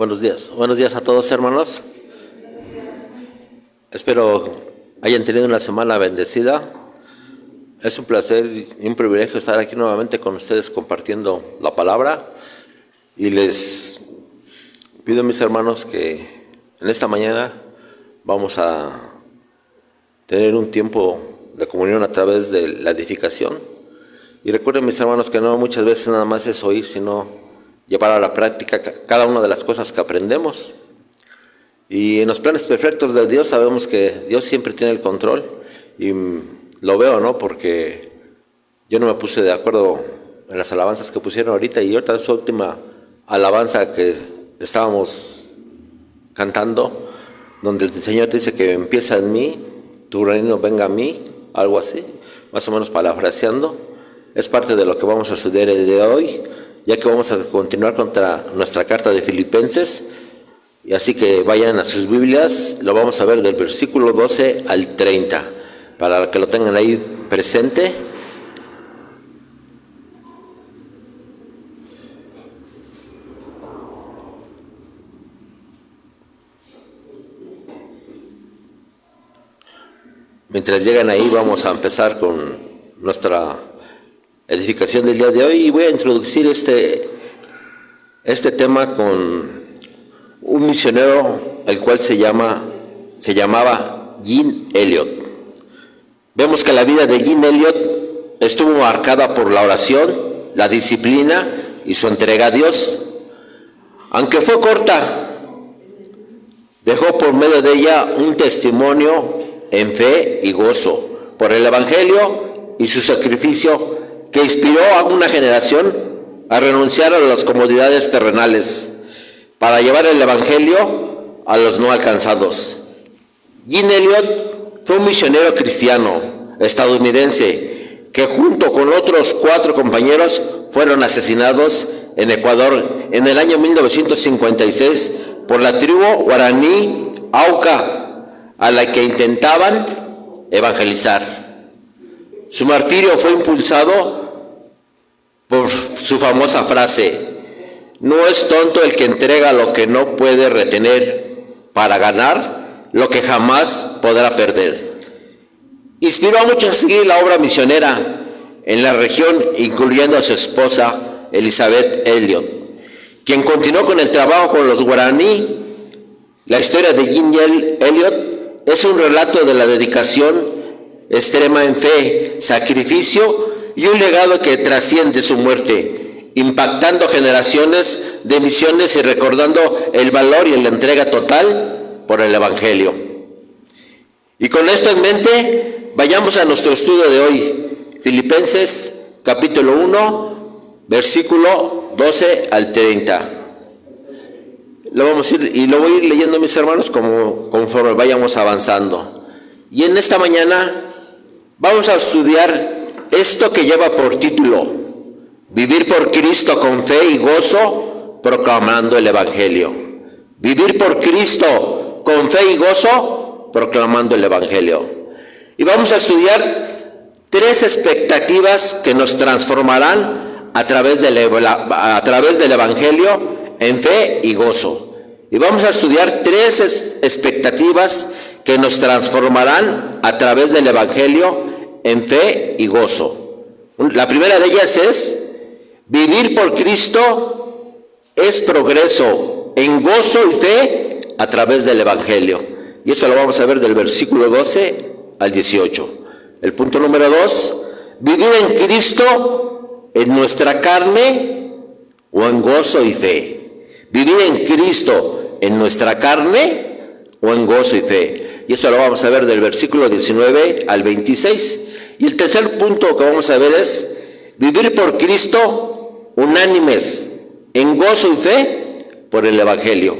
Buenos días a todos, hermanos. Espero hayan tenido una semana bendecida. Es un placer y un privilegio estar aquí nuevamente con ustedes compartiendo la palabra. Y les pido a mis hermanos que en esta mañana vamos a tener un tiempo de comunión a través de la edificación. Y recuerden, mis hermanos, que no muchas veces nada más es oír, sino llevar a la práctica cada una de las cosas que aprendemos. Y en los planes perfectos de Dios sabemos que Dios siempre tiene el control. Y lo veo, ¿no? Porque yo no me puse de acuerdo en las alabanzas que pusieron ahorita. Y ahorita su última alabanza que estábamos cantando, donde el Señor te dice que empieza en mí, tu reino venga a mí, algo así, más o menos parafraseando. Es parte de lo que vamos a estudiar el día de hoy, ya que vamos a continuar contra nuestra carta de Filipenses. Y así que vayan a sus Biblias, lo vamos a ver del versículo 12 al 30, para que lo tengan ahí presente. Mientras llegan ahí, vamos a empezar con nuestra edificación del día de hoy, y voy a introducir este tema con un misionero, el cual se llamaba Jim Elliot. Vemos que la vida de Jim Elliot estuvo marcada por la oración, la disciplina y su entrega a Dios. Aunque fue corta, dejó por medio de ella un testimonio en fe y gozo por el Evangelio y su sacrificio, que inspiró a una generación a renunciar a las comodidades terrenales para llevar el Evangelio a los no alcanzados. Jim Elliot fue un misionero cristiano estadounidense que junto con otros 4 compañeros fueron asesinados en Ecuador en el año 1956 por la tribu guaraní Auca, a la que intentaban evangelizar. Su martirio fue impulsado por su famosa frase: no es tonto el que entrega lo que no puede retener para ganar lo que jamás podrá perder. Inspiró a muchos a seguir la obra misionera en la región, incluyendo a su esposa Elizabeth Elliot, quien continuó con el trabajo con los guaraní. La historia de Jim Elliot es un relato de la dedicación extrema en fe, sacrificio y un legado que trasciende su muerte, impactando generaciones de misiones y recordando el valor y la entrega total por el Evangelio. Y con esto en mente, vayamos a nuestro estudio de hoy, Filipenses capítulo 1, versículo 12 al 30. Lo voy a ir leyendo, mis hermanos, conforme vayamos avanzando. Y en esta mañana vamos a estudiar esto que lleva por título: vivir por Cristo con fe y gozo, proclamando el Evangelio. Vivir por Cristo con fe y gozo, proclamando el Evangelio. Y vamos a estudiar 3 expectativas que nos transformarán a través del Evangelio en fe y gozo. Y vamos a estudiar 3 expectativas que nos transformarán a través del Evangelio en fe y gozo. La primera de ellas es: vivir por Cristo es progreso en gozo y fe a través del Evangelio. Y eso lo vamos a ver del versículo 12 al 18. El punto número 2: vivir en Cristo en nuestra carne o en gozo y fe. Vivir en Cristo en nuestra carne o en gozo y fe. Y eso lo vamos a ver del versículo 19 al 26. Y el tercer punto que vamos a ver es: vivir por Cristo unánimes en gozo y fe por el Evangelio.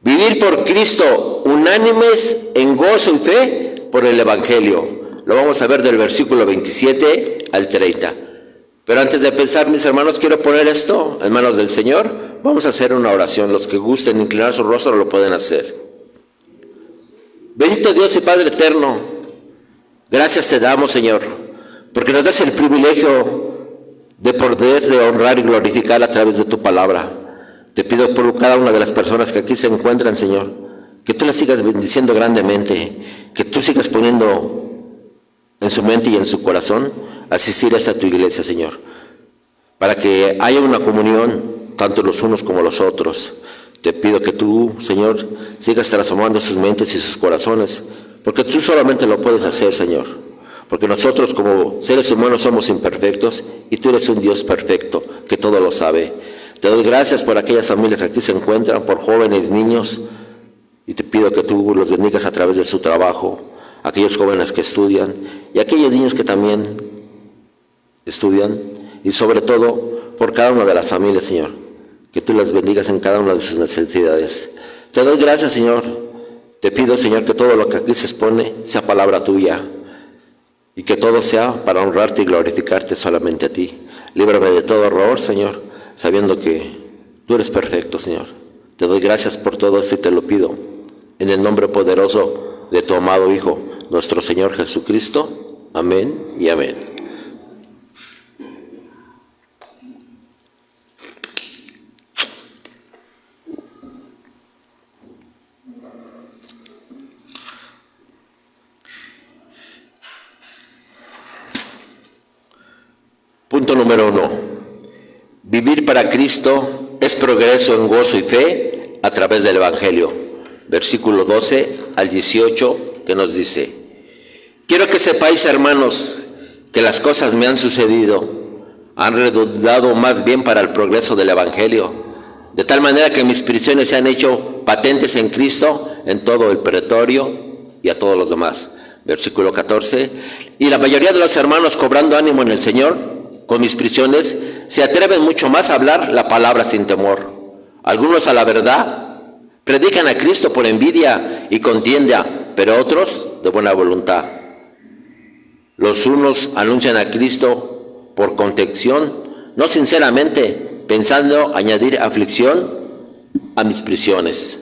Vivir por Cristo unánimes en gozo y fe por el Evangelio. Lo vamos a ver del versículo 27 al 30. Pero antes de empezar, mis hermanos, quiero poner esto en manos del Señor. Vamos a hacer una oración. Los que gusten inclinar su rostro lo pueden hacer. Bendito Dios y Padre eterno, gracias te damos, Señor, porque nos das el privilegio de poder honrar y glorificar a través de tu palabra. Te pido por cada una de las personas que aquí se encuentran, Señor, que tú las sigas bendiciendo grandemente, que tú sigas poniendo en su mente y en su corazón asistir a esta tu iglesia, Señor, para que haya una comunión, tanto los unos como los otros. Te pido que tú, Señor, sigas transformando sus mentes y sus corazones, porque tú solamente lo puedes hacer, Señor, porque nosotros como seres humanos somos imperfectos y tú eres un Dios perfecto, que todo lo sabe. Te doy gracias por aquellas familias que aquí se encuentran, por jóvenes, niños, y te pido que tú los bendigas a través de su trabajo, aquellos jóvenes que estudian y aquellos niños que también estudian, y sobre todo por cada una de las familias, Señor, que tú las bendigas en cada una de sus necesidades. Te doy gracias, Señor. Te pido, Señor, que todo lo que aquí se expone sea palabra tuya y que todo sea para honrarte y glorificarte solamente a ti. Líbrame de todo error, Señor, sabiendo que tú eres perfecto, Señor. Te doy gracias por todo esto y te lo pido en el nombre poderoso de tu amado Hijo, nuestro Señor Jesucristo. Amén y amén. Punto número 1. Vivir para Cristo es progreso en gozo y fe a través del Evangelio. Versículo 12 al 18, que nos dice: quiero que sepáis, hermanos, que las cosas me han sucedido, han redundado más bien para el progreso del Evangelio, de tal manera que mis prisiones se han hecho patentes en Cristo en todo el pretorio y a todos los demás. Versículo 14, y la mayoría de los hermanos, cobrando ánimo en el Señor, con mis prisiones, se atreven mucho más a hablar la palabra sin temor. Algunos a la verdad predican a Cristo por envidia y contienda, pero otros de buena voluntad. Los unos anuncian a Cristo por contención, no sinceramente, pensando añadir aflicción a mis prisiones.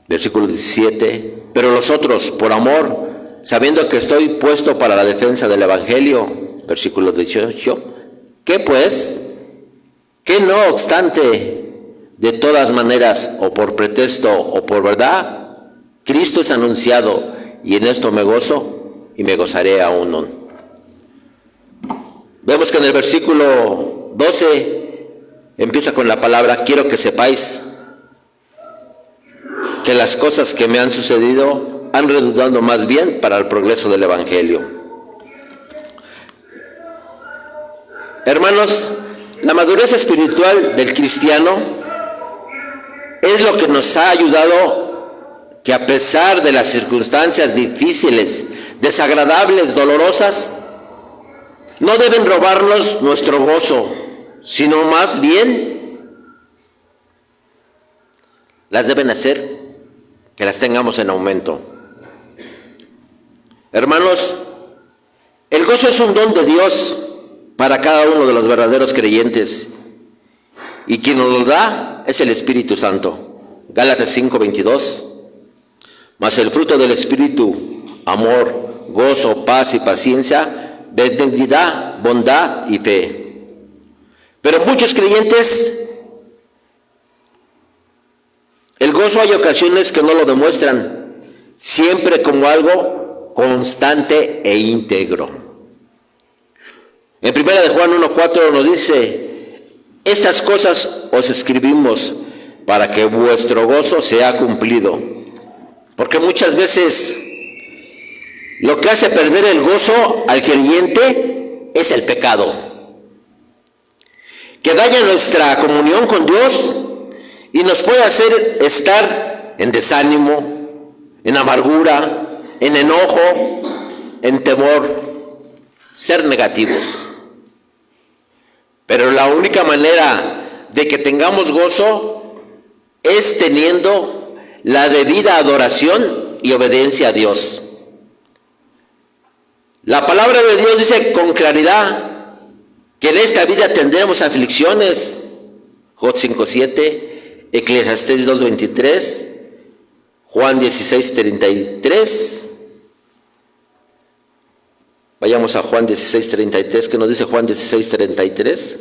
Versículo 17, pero los otros por amor, sabiendo que estoy puesto para la defensa del Evangelio. Versículo 18, ¿qué pues? Que no obstante, de todas maneras, o por pretexto o por verdad, Cristo es anunciado, y en esto me gozo y me gozaré aún. Vemos que en el versículo 12 empieza con la palabra: quiero que sepáis que las cosas que me han sucedido han redundado más bien para el progreso del Evangelio. Hermanos, la madurez espiritual del cristiano es lo que nos ha ayudado que a pesar de las circunstancias difíciles, desagradables, dolorosas, no deben robarnos nuestro gozo, sino más bien las deben hacer que las tengamos en aumento. Hermanos, el gozo es un don de Dios para cada uno de los verdaderos creyentes, y quien nos lo da es el Espíritu Santo. Gálatas 5:22. Mas el fruto del Espíritu: amor, gozo, paz y paciencia, benignidad, bondad y fe. Pero muchos creyentes, el gozo hay ocasiones que no lo demuestran, siempre como algo constante e íntegro. En 1 de Juan 1:4 nos dice: estas cosas os escribimos para que vuestro gozo sea cumplido. Porque muchas veces lo que hace perder el gozo al creyente es el pecado, que daña nuestra comunión con Dios y nos puede hacer estar en desánimo, en amargura, en enojo, en temor, ser negativos. Pero la única manera de que tengamos gozo es teniendo la debida adoración y obediencia a Dios. La palabra de Dios dice con claridad que en esta vida tendremos aflicciones. Job 5:7, Eclesiastés 2:23, Juan 16:33. Vayamos a Juan 16:33, ¿qué nos dice Juan 16:33?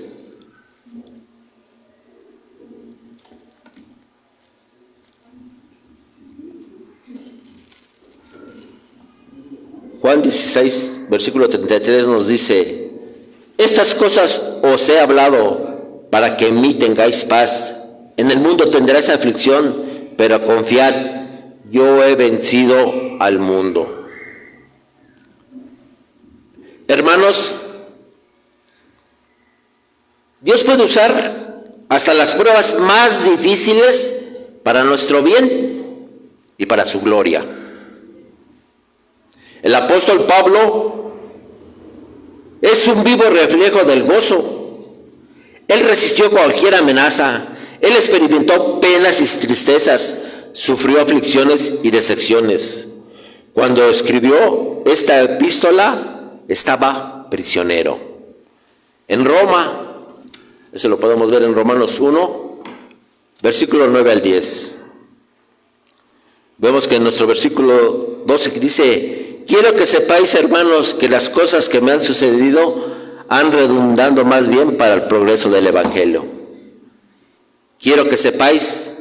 16, versículo 33 nos dice: estas cosas os he hablado para que en mí tengáis paz. En el mundo tendréis aflicción, pero confiad, yo he vencido al mundo. Hermanos, Dios puede usar hasta las pruebas más difíciles para nuestro bien y para su gloria. El apóstol Pablo es un vivo reflejo del gozo. Él resistió cualquier amenaza. Él experimentó penas y tristezas, sufrió aflicciones y decepciones. Cuando escribió esta epístola, estaba prisionero. En Roma, eso lo podemos ver en Romanos 1, versículo 9 al 10. Vemos que en nuestro versículo 12 dice: quiero que sepáis, hermanos, que las cosas que me han sucedido han redundado más bien para el progreso del Evangelio. Quiero que sepáis,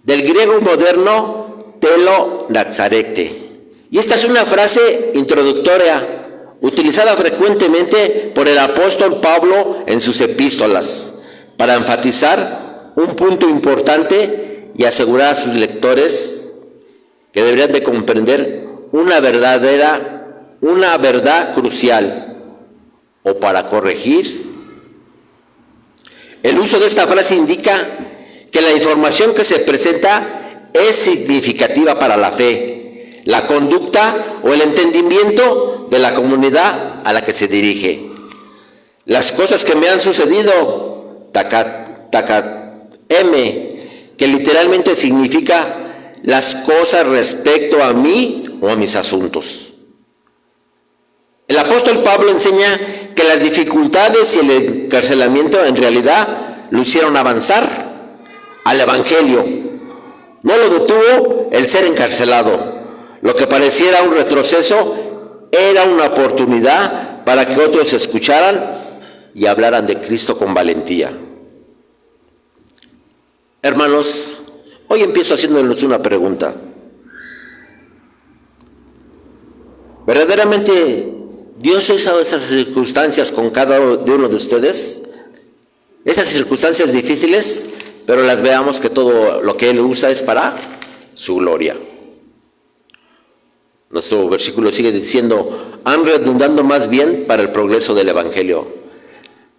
del griego moderno, telo naxarete. Y esta es una frase introductoria utilizada frecuentemente por el apóstol Pablo en sus epístolas, para enfatizar un punto importante y asegurar a sus lectores que deberían de comprender una verdad crucial, o para corregir. El uso de esta frase indica que la información que se presenta es significativa para la fe, la conducta o el entendimiento de la comunidad a la que se dirige. Las cosas que me han sucedido, que literalmente significa las cosas respecto a mí o a mis asuntos. El apóstol Pablo enseña que las dificultades y el encarcelamiento en realidad lo hicieron avanzar al Evangelio. No lo detuvo el ser encarcelado. Lo que pareciera un retroceso era una oportunidad para que otros escucharan y hablaran de Cristo con valentía. Hermanos, hoy empiezo haciéndoles una pregunta. ¿Verdaderamente Dios usa esas circunstancias con cada uno de ustedes? Esas circunstancias difíciles, pero las veamos que todo lo que Él usa es para su gloria. Nuestro versículo sigue diciendo: han redundando más bien para el progreso del Evangelio.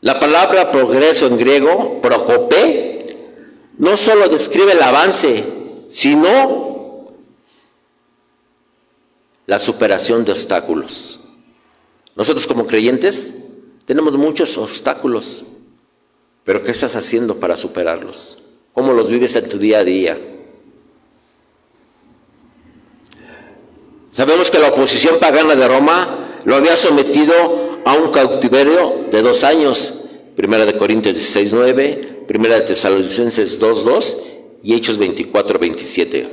La palabra progreso en griego, prokopé, no solo describe el avance, sino la superación de obstáculos. Nosotros como creyentes tenemos muchos obstáculos, pero ¿qué estás haciendo para superarlos? ¿Cómo los vives en tu día a día? Sabemos que la oposición pagana de Roma lo había sometido a un cautiverio de 2 años. 1 Corintios 16:9, 1 Tesalonicenses 2:2 y Hechos 24:27.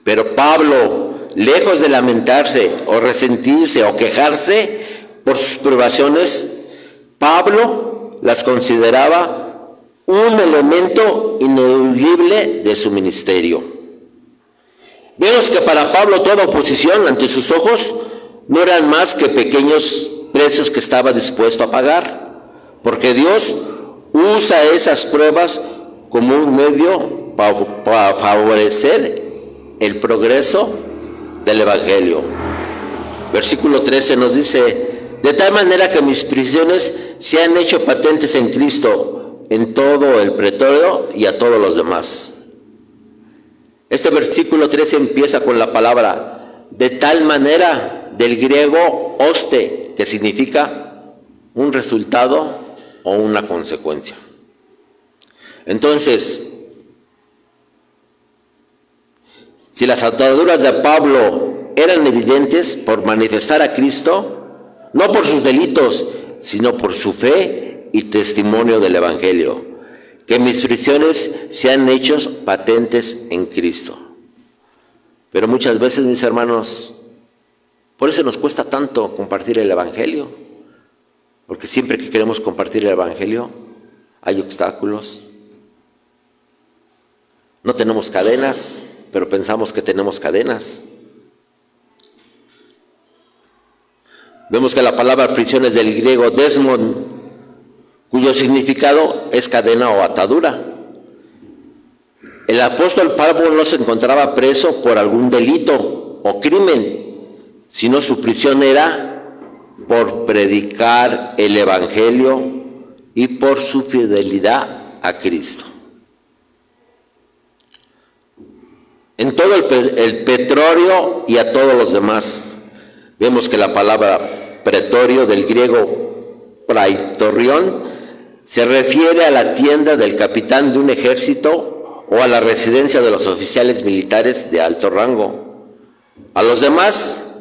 Pero Pablo, lejos de lamentarse o resentirse o quejarse por sus privaciones, Pablo las consideraba un elemento ineludible de su ministerio. Vemos que para Pablo toda oposición ante sus ojos no eran más que pequeños precios que estaba dispuesto a pagar, porque Dios usa esas pruebas como un medio para favorecer el progreso del Evangelio. Versículo 13 nos dice: de tal manera que mis prisiones se han hecho patentes en Cristo, en todo el pretorio y a todos los demás. Este versículo 13 empieza con la palabra de tal manera, del griego oste, que significa un resultado o una consecuencia. Entonces, si las ataduras de Pablo eran evidentes por manifestar a Cristo, no por sus delitos, sino por su fe y testimonio del Evangelio, que mis prisiones sean hechos patentes en Cristo. Pero muchas veces, mis hermanos, por eso nos cuesta tanto compartir el Evangelio, porque siempre que queremos compartir el Evangelio hay obstáculos. No tenemos cadenas, pero pensamos que tenemos cadenas. Vemos que la palabra prisión es del griego desmon, cuyo significado es cadena o atadura. El apóstol Pablo no se encontraba preso por algún delito o crimen, sino su prisión era por predicar el evangelio y por su fidelidad a Cristo. En todo el petróleo y a todos los demás. Vemos que la palabra pretorio del griego praetorion se refiere a la tienda del capitán de un ejército o a la residencia de los oficiales militares de alto rango. A los demás,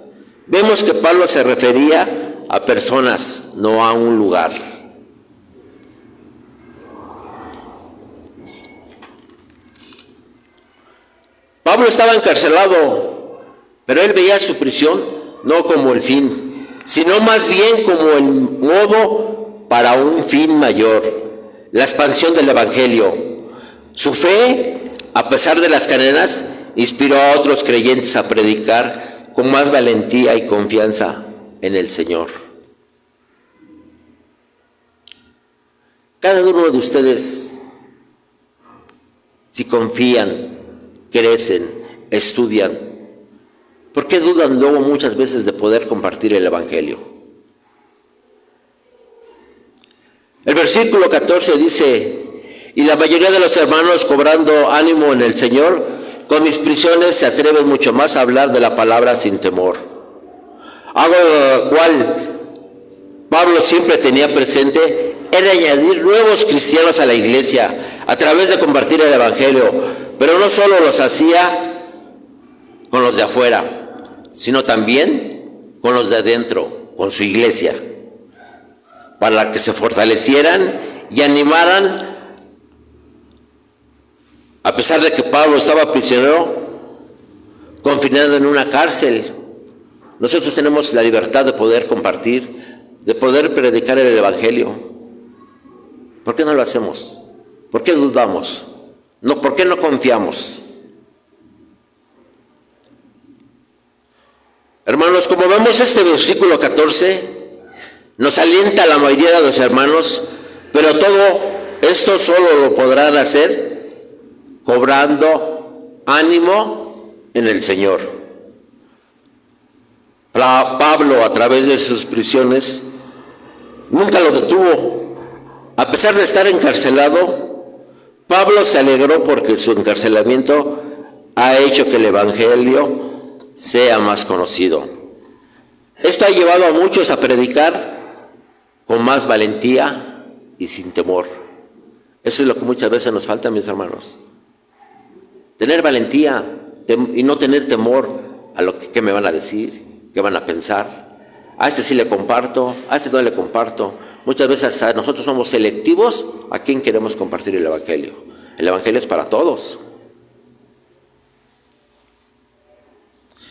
vemos que Pablo se refería a personas, no a un lugar. Pablo estaba encarcelado, pero él veía su prisión no como el fin, sino más bien como el modo para un fin mayor, la expansión del evangelio. Su fe, a pesar de las cadenas, inspiró a otros creyentes a predicar con más valentía y confianza en el Señor. Cada uno de ustedes, si confían, crecen, estudian, ¿por qué dudan luego muchas veces de poder compartir el evangelio? El versículo 14 dice: y la mayoría de los hermanos, cobrando ánimo en el Señor, con mis prisiones se atreven mucho más a hablar de la palabra sin temor. Algo de lo cual Pablo siempre tenía presente era añadir nuevos cristianos a la iglesia a través de compartir el evangelio, pero no solo los hacía con los de afuera, sino también con los de adentro, con su iglesia, para que se fortalecieran y animaran. A pesar de que Pablo estaba prisionero, confinado en una cárcel, nosotros tenemos la libertad de poder compartir, de poder predicar el evangelio. ¿Por qué no lo hacemos? ¿Por qué dudamos? No, ¿por qué no confiamos? Hermanos, como vemos, este versículo 14 nos alienta a la mayoría de los hermanos, pero todo esto solo lo podrán hacer cobrando ánimo en el Señor. Pablo, a través de sus prisiones, nunca lo detuvo. A pesar de estar encarcelado, Pablo se alegró porque su encarcelamiento ha hecho que el evangelio sea más conocido. Esto ha llevado a muchos a predicar con más valentía y sin temor. Eso es lo que muchas veces nos falta, mis hermanos. Tener valentía y no tener temor a lo que me van a decir, qué van a pensar. A este sí le comparto, a este no le comparto. Muchas veces hasta nosotros somos selectivos a quién queremos compartir el evangelio. El evangelio es para todos.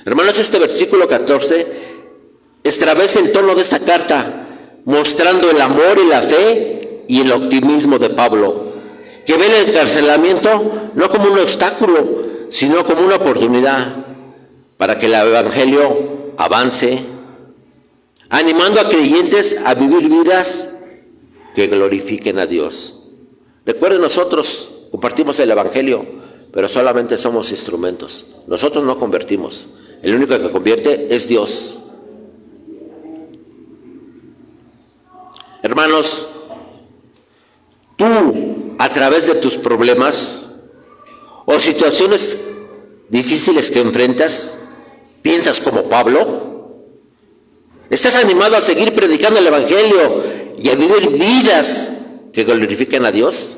Hermanos, este versículo 14 establece el tono de esta carta, mostrando el amor y la fe y el optimismo de Pablo, que ve el encarcelamiento no como un obstáculo, sino como una oportunidad para que el evangelio avance, animando a creyentes a vivir vidas que glorifiquen a Dios. Recuerden, nosotros compartimos el evangelio, pero solamente somos instrumentos. Nosotros no convertimos. El único que convierte es Dios. Hermanos, tú, a través de tus problemas o situaciones difíciles que enfrentas, ¿piensas como Pablo? ¿Estás animado a seguir predicando el evangelio y a vivir vidas que glorifiquen a Dios?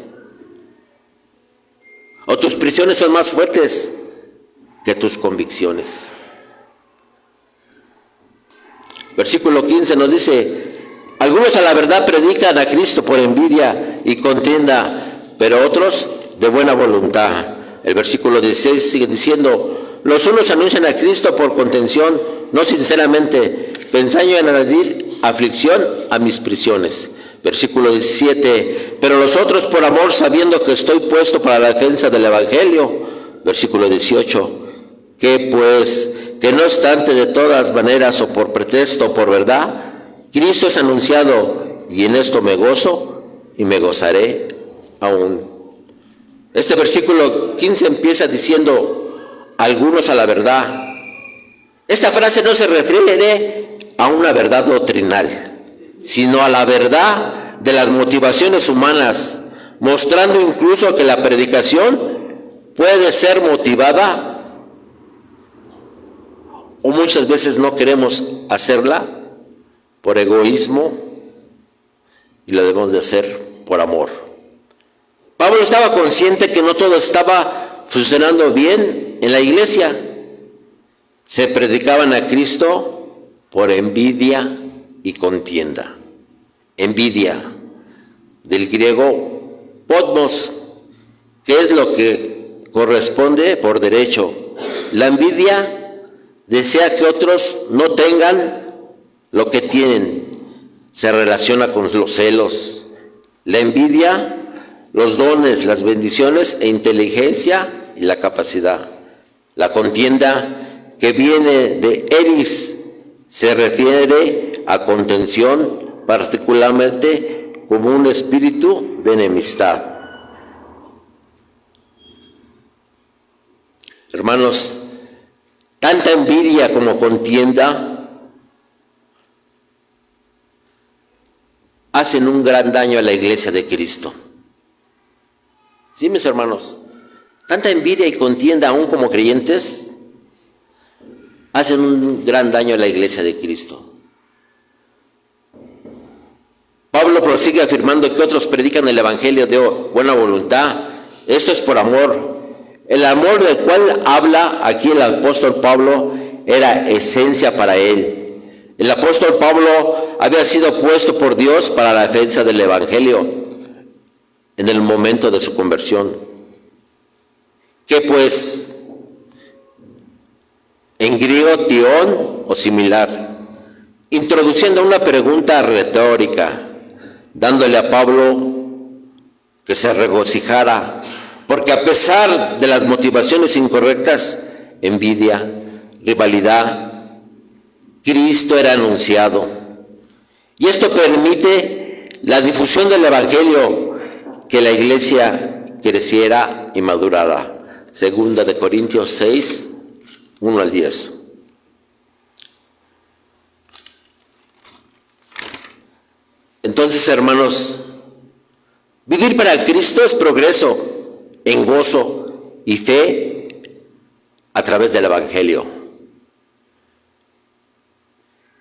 ¿O tus prisiones son más fuertes que tus convicciones? Versículo 15 nos dice: algunos a la verdad predican a Cristo por envidia y contienda, pero otros de buena voluntad. El versículo 16 sigue diciendo: los unos anuncian a Cristo por contención, no sinceramente, pensando en añadir aflicción a mis prisiones. Versículo 17: pero los otros por amor, sabiendo que estoy puesto para la defensa del evangelio. Versículo 18: que pues, que no obstante de todas maneras, o por pretexto o por verdad, Cristo es anunciado y en esto me gozo y me gozaré aún. Este versículo 15 empieza diciendo, algunos a la verdad. Esta frase no se refiere a una verdad doctrinal, sino a la verdad de las motivaciones humanas, mostrando incluso que la predicación puede ser motivada o muchas veces no queremos hacerla por egoísmo y lo debemos de hacer por amor. Pablo estaba consciente que no todo estaba funcionando bien en la iglesia. Se predicaban a Cristo por envidia y contienda. Envidia, del griego podmos, que es lo que corresponde por derecho. La envidia desea que otros no tengan lo que tienen. Se relaciona con los celos. La envidia, los dones, las bendiciones e inteligencia y la capacidad. La contienda, que viene de eris, se refiere a contención, particularmente como un espíritu de enemistad. Hermanos, tanta envidia como contienda hacen un gran daño a la iglesia de Cristo. Sí, mis hermanos, tanta envidia y contienda aún como creyentes hacen un gran daño a la iglesia de Cristo. Pablo prosigue afirmando que otros predican el evangelio de buena voluntad. Esto es por amor. El amor del cual habla aquí el apóstol Pablo era esencia para él. El apóstol Pablo había sido puesto por Dios para la defensa del evangelio en el momento de su conversión. ¿Qué pues? En griego, tión o similar, introduciendo una pregunta retórica, dándole a Pablo que se regocijara, porque a pesar de las motivaciones incorrectas, envidia, rivalidad, Cristo era anunciado. Y esto permite la difusión del evangelio, que la iglesia creciera y madurara. Segunda de Corintios 6, 1 al 10. Entonces, hermanos, vivir para Cristo es progreso en gozo y fe a través del evangelio.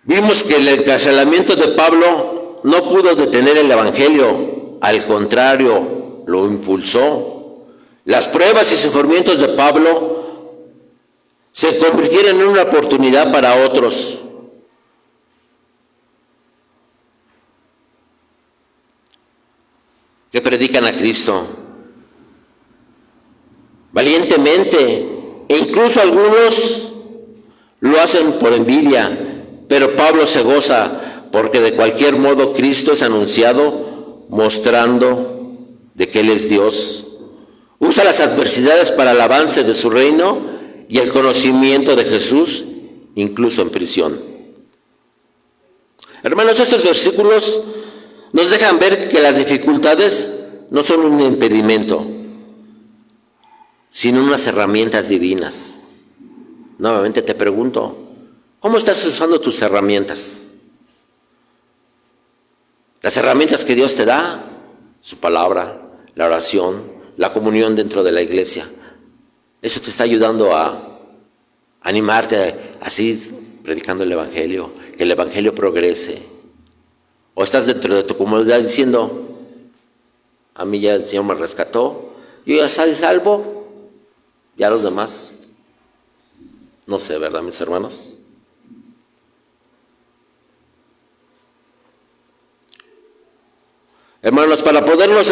Vimos que el encarcelamiento de Pablo no pudo detener el evangelio, al contrario, lo impulsó. Las pruebas y sufrimientos de Pablo se convirtieron en una oportunidad para otros. Que predican a Cristo valientemente, e incluso algunos lo hacen por envidia, pero Pablo se goza porque de cualquier modo Cristo es anunciado, mostrando de que Él es Dios. Usa las adversidades para el avance de su reino y el conocimiento de Jesús, incluso en prisión. Hermanos, estos versículos nos dejan ver que las dificultades no son un impedimento, sino unas herramientas divinas. Nuevamente te pregunto, ¿cómo estás usando tus herramientas? Las herramientas que Dios te da, su palabra, la oración, la comunión dentro de la iglesia. Eso te está ayudando a animarte a seguir predicando el evangelio, que el evangelio progrese. O estás dentro de tu comodidad diciendo, a mí ya el Señor me rescató, yo ya salí salvo, ya los demás, no sé, ¿verdad, mis hermanos? Hermanos, para podernos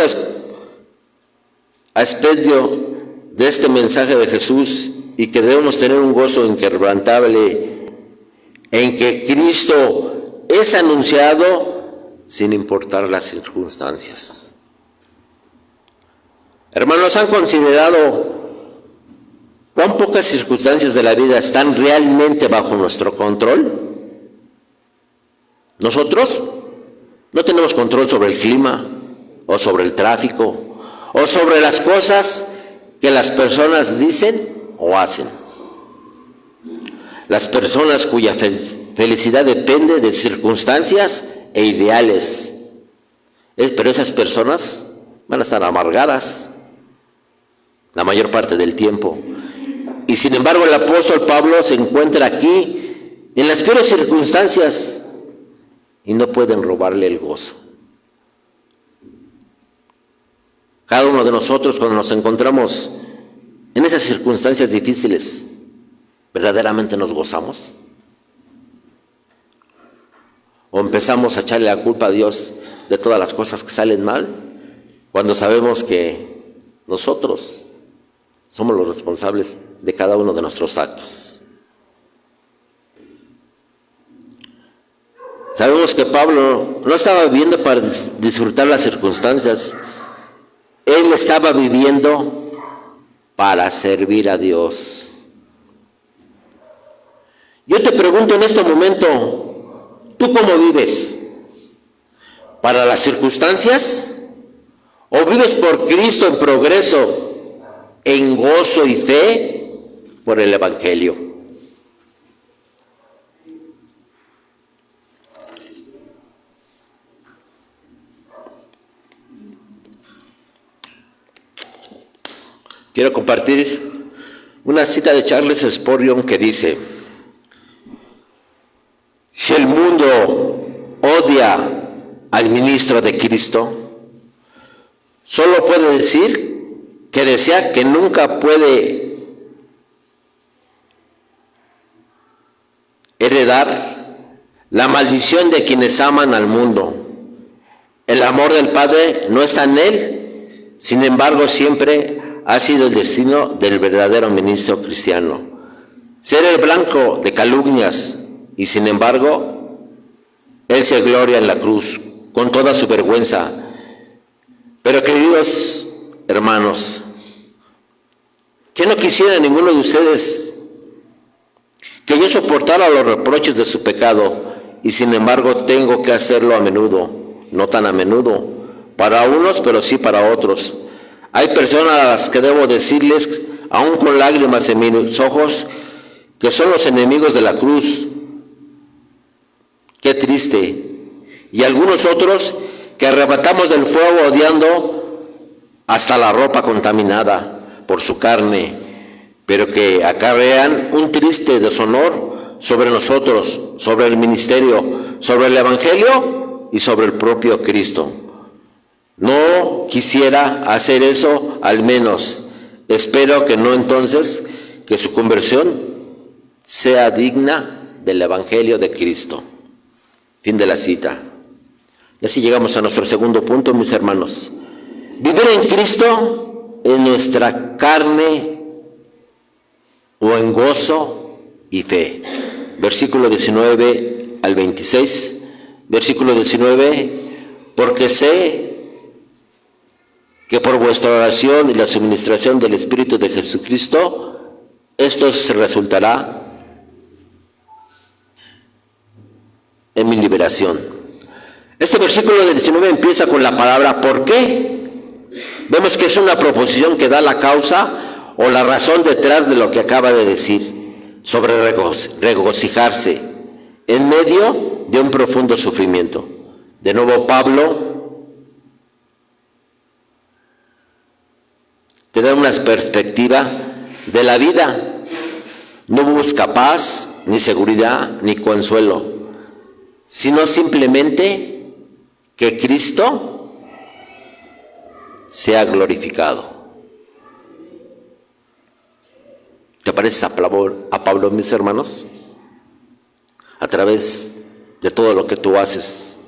a expendio de este mensaje de Jesús y que debemos tener un gozo inquebrantable en que Cristo es anunciado sin importar las circunstancias. Hermanos, ¿han considerado cuán pocas circunstancias de la vida están realmente bajo nuestro control? Nosotros no tenemos control sobre el clima, o sobre el tráfico, o sobre las cosas que las personas dicen o hacen. Las personas cuya felicidad depende de circunstancias e ideales. Pero esas personas van a estar amargadas la mayor parte del tiempo. Y sin embargo el apóstol Pablo se encuentra aquí en las peores circunstancias y no pueden robarle el gozo. Cada uno de nosotros, cuando nos encontramos en esas circunstancias difíciles, ¿verdaderamente nos gozamos? ¿O empezamos a echarle la culpa a Dios de todas las cosas que salen mal, cuando sabemos que nosotros somos los responsables de cada uno de nuestros actos? Sabemos que Pablo no estaba viviendo para disfrutar las circunstancias. Él estaba viviendo para servir a Dios. Yo te pregunto en este momento, ¿tú cómo vives? ¿Para las circunstancias? ¿O vives por Cristo en progreso, en gozo y fe por el Evangelio? Quiero compartir una cita de Charles Spurgeon que dice: si el mundo odia al ministro de Cristo, solo puede decir que desea que nunca puede heredar la maldición de quienes aman al mundo. El amor del Padre no está en él, sin embargo siempre ha sido el destino del verdadero ministro cristiano. Ser el blanco de calumnias y sin embargo él se gloria en la cruz con toda su vergüenza. Pero queridos hermanos, ¿qué no quisiera ninguno de ustedes que yo soportara los reproches de su pecado y sin embargo tengo que hacerlo a menudo? No tan a menudo para unos, pero sí para otros. Hay personas a las que debo decirles, aún con lágrimas en mis ojos, que son los enemigos de la cruz. Qué triste. Y algunos otros que arrebatamos del fuego odiando hasta la ropa contaminada por su carne, pero que acarrean un triste deshonor sobre nosotros, sobre el ministerio, sobre el Evangelio y sobre el propio Cristo. No quisiera hacer eso, al menos espero que no, entonces que su conversión sea digna del Evangelio de Cristo. Fin de la cita. Y así llegamos a nuestro segundo punto, mis hermanos. Vivir en Cristo en nuestra carne o en gozo y fe. Versículo 19 al 26. Versículo 19, porque sé que por vuestra oración y la suministración del Espíritu de Jesucristo, esto se resultará en mi liberación. Este versículo del 19 empieza con la palabra ¿por qué? Vemos que es una proposición que da la causa o la razón detrás de lo que acaba de decir, sobre regocijarse en medio de un profundo sufrimiento. De nuevo Pablo te da una perspectiva de la vida. No busca paz, ni seguridad, ni consuelo, sino simplemente que Cristo sea glorificado. ¿Te pareces a Pablo, mis hermanos? A través de todo lo que tú haces,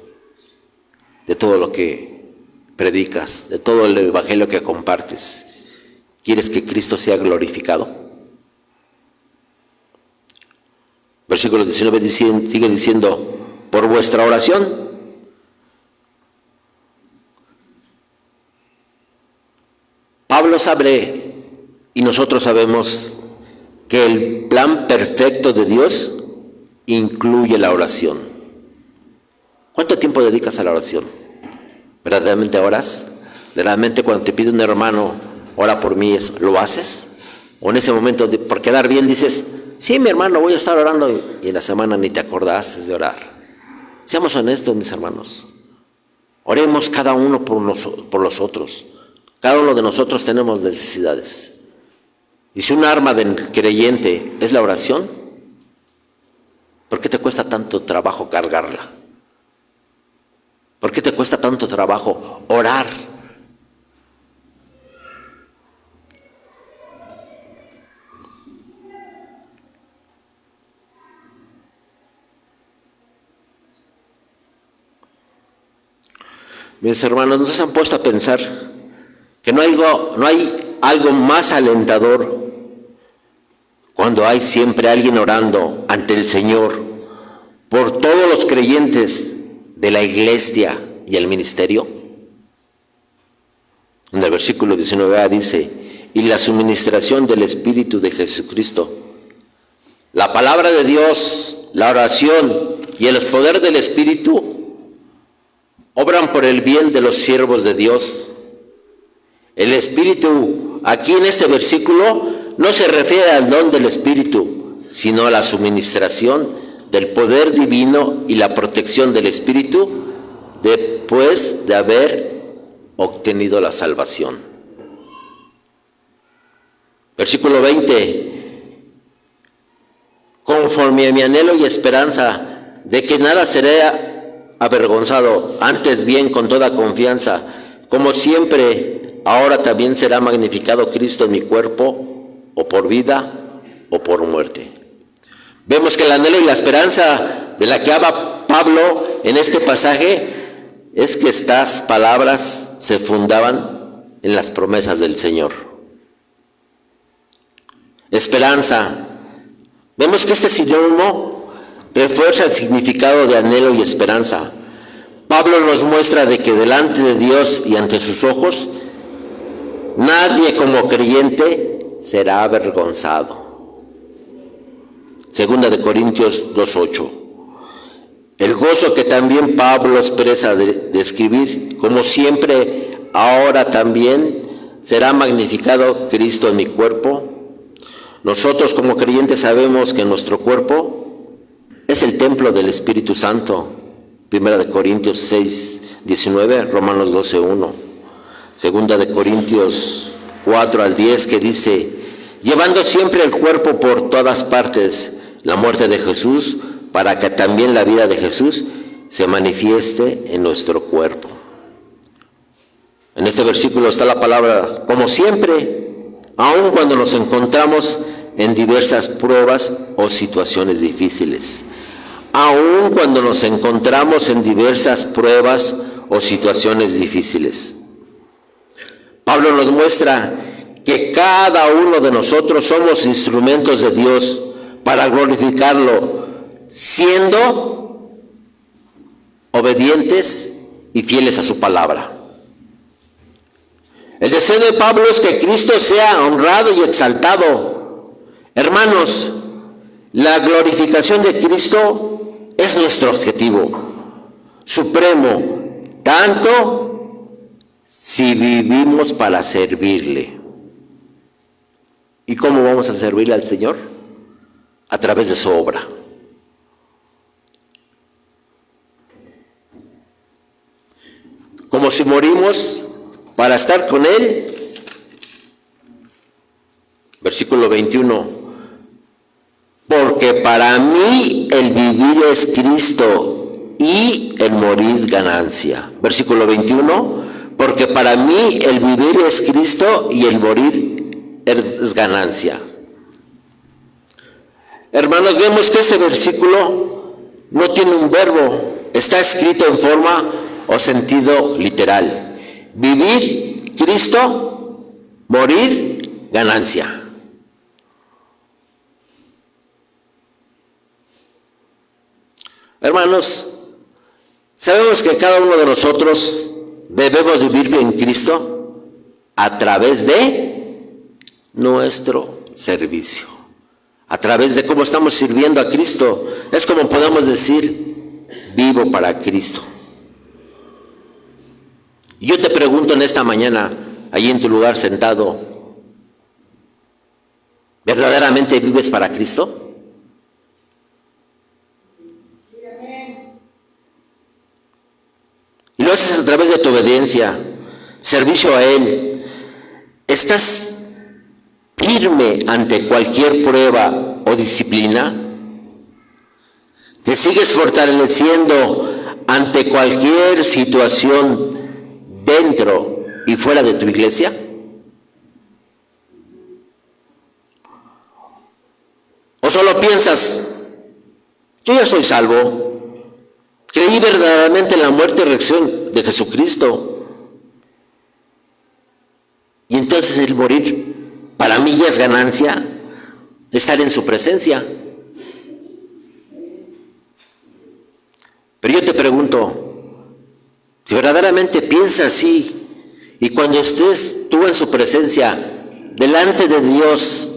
de todo lo que predicas, de todo el evangelio que compartes, ¿quieres que Cristo sea glorificado? Versículo 19 sigue diciendo, por vuestra oración. Pablo sabe, y nosotros sabemos, que el plan perfecto de Dios incluye la oración. ¿Cuánto tiempo dedicas a la oración? ¿Verdaderamente oras? ¿Verdaderamente cuando te pide un hermano, ora por mí, lo haces? ¿O en ese momento, por quedar bien, dices, sí, mi hermano, voy a estar orando, y en la semana ni te acordaste de orar? Seamos honestos, mis hermanos. Oremos cada uno por los otros. Cada uno de nosotros tenemos necesidades. Y si un arma del creyente es la oración, ¿por qué te cuesta tanto trabajo cargarla? ¿Por qué te cuesta tanto trabajo orar? Mis hermanos, nos han puesto a pensar que no hay algo más alentador cuando hay siempre alguien orando ante el Señor por todos los creyentes de la iglesia y el ministerio. En el versículo 19a dice, y la suministración del Espíritu de Jesucristo. La palabra de Dios, la oración y el poder del Espíritu obran por el bien de los siervos de Dios. El Espíritu, aquí en este versículo, no se refiere al don del Espíritu, sino a la suministración del poder divino y la protección del Espíritu después de haber obtenido la salvación. Versículo 20. Conforme a mi anhelo y esperanza de que nada seré avergonzado, antes bien con toda confianza, como siempre, ahora también será magnificado Cristo en mi cuerpo, o por vida o por muerte. Vemos que el anhelo y la esperanza de la que habla Pablo en este pasaje es que estas palabras se fundaban en las promesas del Señor. Esperanza. Vemos que este sinónimo refuerza el significado de anhelo y esperanza. Pablo nos muestra de que delante de Dios y ante sus ojos, nadie como creyente será avergonzado. Segunda de Corintios 2:8. El gozo que también Pablo expresa de escribir, como siempre, ahora también será magnificado Cristo en mi cuerpo. Nosotros como creyentes sabemos que nuestro cuerpo es el templo del Espíritu Santo. Primera de Corintios 6:19, Romanos 12:1. Segunda de Corintios 4-10, que dice, llevando siempre el cuerpo por todas partes, la muerte de Jesús, para que también la vida de Jesús se manifieste en nuestro cuerpo. En este versículo está la palabra, como siempre, aun cuando nos encontramos en diversas pruebas o situaciones difíciles. Aun cuando nos encontramos en diversas pruebas o situaciones difíciles. Pablo nos muestra que cada uno de nosotros somos instrumentos de Dios para glorificarlo, siendo obedientes y fieles a su palabra. El deseo de Pablo es que Cristo sea honrado y exaltado. Hermanos, la glorificación de Cristo es nuestro objetivo supremo, tanto si vivimos para servirle. ¿Y cómo vamos a servirle al Señor? A través de su obra. Como si morimos para estar con Él. Versículo 21. Porque para mí el vivir es Cristo y el morir ganancia. Versículo 21. Porque para mí el vivir es Cristo y el morir es ganancia. Hermanos, vemos que ese versículo no tiene un verbo, está escrito en forma o sentido literal. Vivir, Cristo; morir, ganancia. Hermanos, sabemos que cada uno de nosotros debemos vivir en Cristo a través de nuestro servicio. A través de cómo estamos sirviendo a Cristo. Es como podemos decir, vivo para Cristo. Y yo te pregunto en esta mañana, allí en tu lugar sentado, ¿verdaderamente vives para Cristo? Y lo haces a través de tu obediencia, servicio a Él. ¿Estás firme ante cualquier prueba o disciplina? ¿Te sigues fortaleciendo ante cualquier situación dentro y fuera de tu iglesia? ¿O solo piensas, yo ya soy salvo, creí verdaderamente en la muerte y resurrección de Jesucristo, y entonces el morir para mí ya es ganancia, estar en su presencia? Pero yo te pregunto, si verdaderamente piensas así, y cuando estés tú en su presencia, delante de Dios,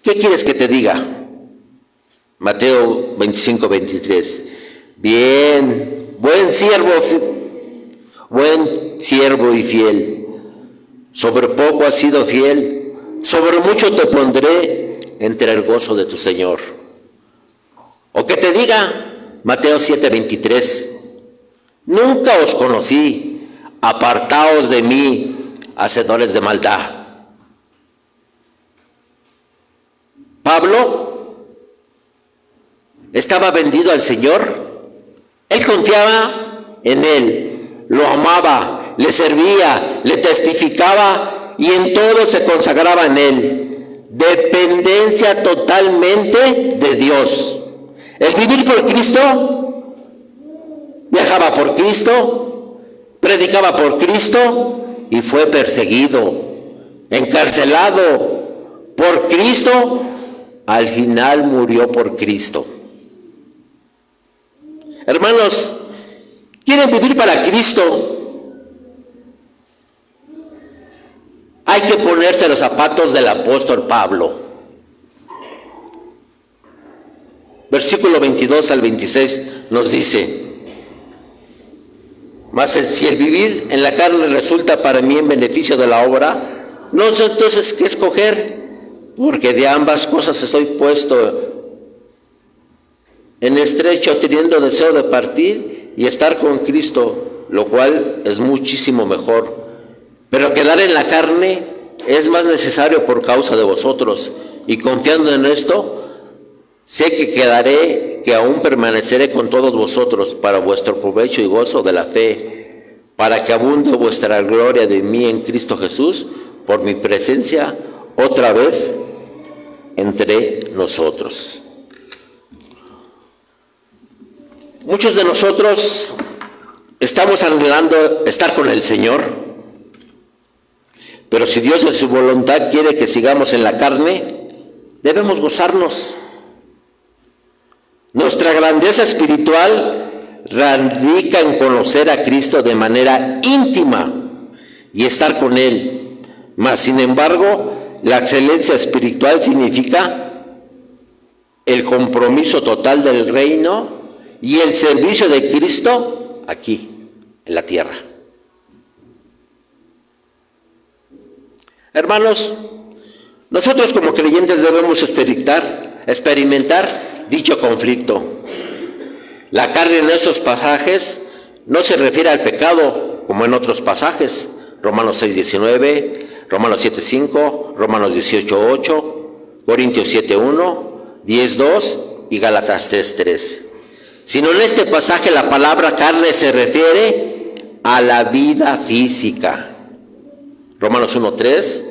¿qué quieres que te diga? Mateo 25, 23. Bien, buen siervo y fiel. Sobre poco has sido fiel, sobre mucho te pondré, entre el gozo de tu Señor. O que te diga, Mateo 7, 23. Nunca os conocí, apartaos de mí, hacedores de maldad. Pablo estaba vendido al Señor. Él confiaba en Él, lo amaba, le servía, le testificaba y en todo se consagraba en Él. Dependencia totalmente de Dios. El vivir por Cristo, viajaba por Cristo, predicaba por Cristo y fue perseguido, encarcelado por Cristo. Al final murió por Cristo. Hermanos, ¿quieren vivir para Cristo? Hay que ponerse los zapatos del apóstol Pablo. Versículo 22 al 26 nos dice: mas si el vivir en la carne resulta para mí en beneficio de la obra, no sé entonces qué escoger, porque de ambas cosas estoy puesto en estrecho, teniendo deseo de partir y estar con Cristo, lo cual es muchísimo mejor. Pero quedar en la carne es más necesario por causa de vosotros, y confiando en esto, sé que quedaré, que aún permaneceré con todos vosotros para vuestro provecho y gozo de la fe, para que abunde vuestra gloria de mí en Cristo Jesús, por mi presencia otra vez entre nosotros. Muchos de nosotros estamos anhelando estar con el Señor, pero si Dios en su voluntad quiere que sigamos en la carne, debemos gozarnos. Nuestra grandeza espiritual radica en conocer a Cristo de manera íntima y estar con Él. Mas, sin embargo, la excelencia espiritual significa el compromiso total del reino y el servicio de Cristo aquí, en la tierra. Hermanos, nosotros como creyentes debemos experimentar dicho conflicto. La carne en esos pasajes no se refiere al pecado como en otros pasajes. Romanos 6:19, Romanos 7:5, Romanos 18:8, Corintios 7:1, 10:2 y Gálatas 3:3. Sino en este pasaje la palabra carne se refiere a la vida física. Romanos 1:3,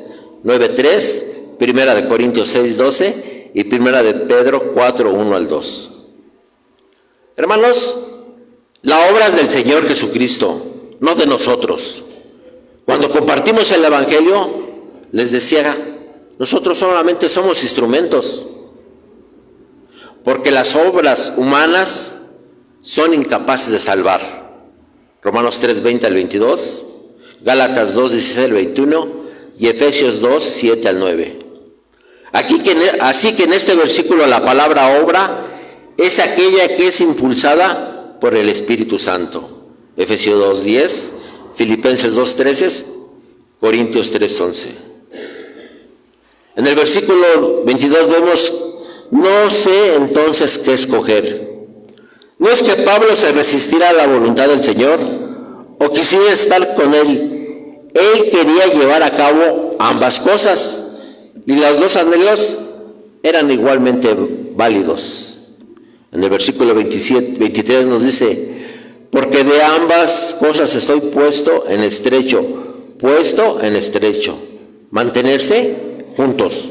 9:3, Primera de Corintios 6:12 y Primera de Pedro 4:1 al 2. Hermanos, la obra es del Señor Jesucristo, no de nosotros. Cuando compartimos el Evangelio, les decía, nosotros solamente somos instrumentos, porque las obras humanas son incapaces de salvar. Romanos 3:20 al 22, Gálatas 2:16 al 21 y Efesios 2:7 al 9. Así que en este versículo la palabra obra es aquella que es impulsada por el Espíritu Santo. Efesios 2:10, Filipenses 2:13, Corintios 3:11. En el versículo 22 vemos: no sé entonces qué escoger. No es que Pablo se resistiera a la voluntad del Señor o quisiera estar con él. Él quería llevar a cabo ambas cosas y los dos anhelos eran igualmente válidos. En el versículo 23 nos dice: porque de ambas cosas estoy puesto en estrecho. Mantenerse juntos.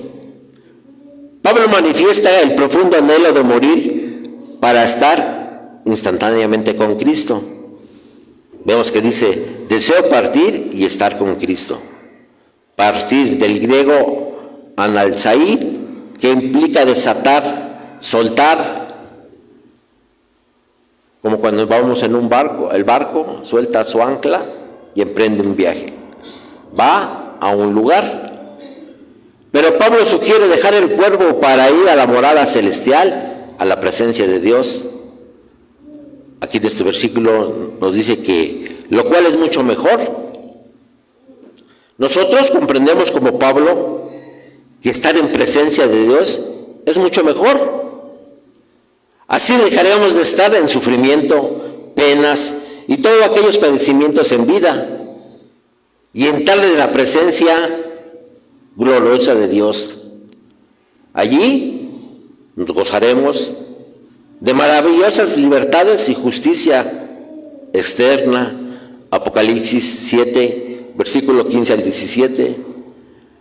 Pablo manifiesta el profundo anhelo de morir para estar instantáneamente con Cristo. Vemos que dice: deseo partir y estar con Cristo. Partir, del griego analzaid, que implica desatar, soltar, como cuando vamos en un barco, el barco suelta su ancla y emprende un viaje. Va a un lugar. Pero Pablo sugiere dejar el cuerpo para ir a la morada celestial, a la presencia de Dios. Aquí en este versículo nos dice que lo cual es mucho mejor. Nosotros comprendemos como Pablo que estar en presencia de Dios es mucho mejor. Así dejaremos de estar en sufrimiento, penas y todos aquellos padecimientos en vida y entrar en la presencia gloriosa de Dios. Allí nos gozaremos de maravillosas libertades y justicia externa. Apocalipsis 7, versículo 15 al 17.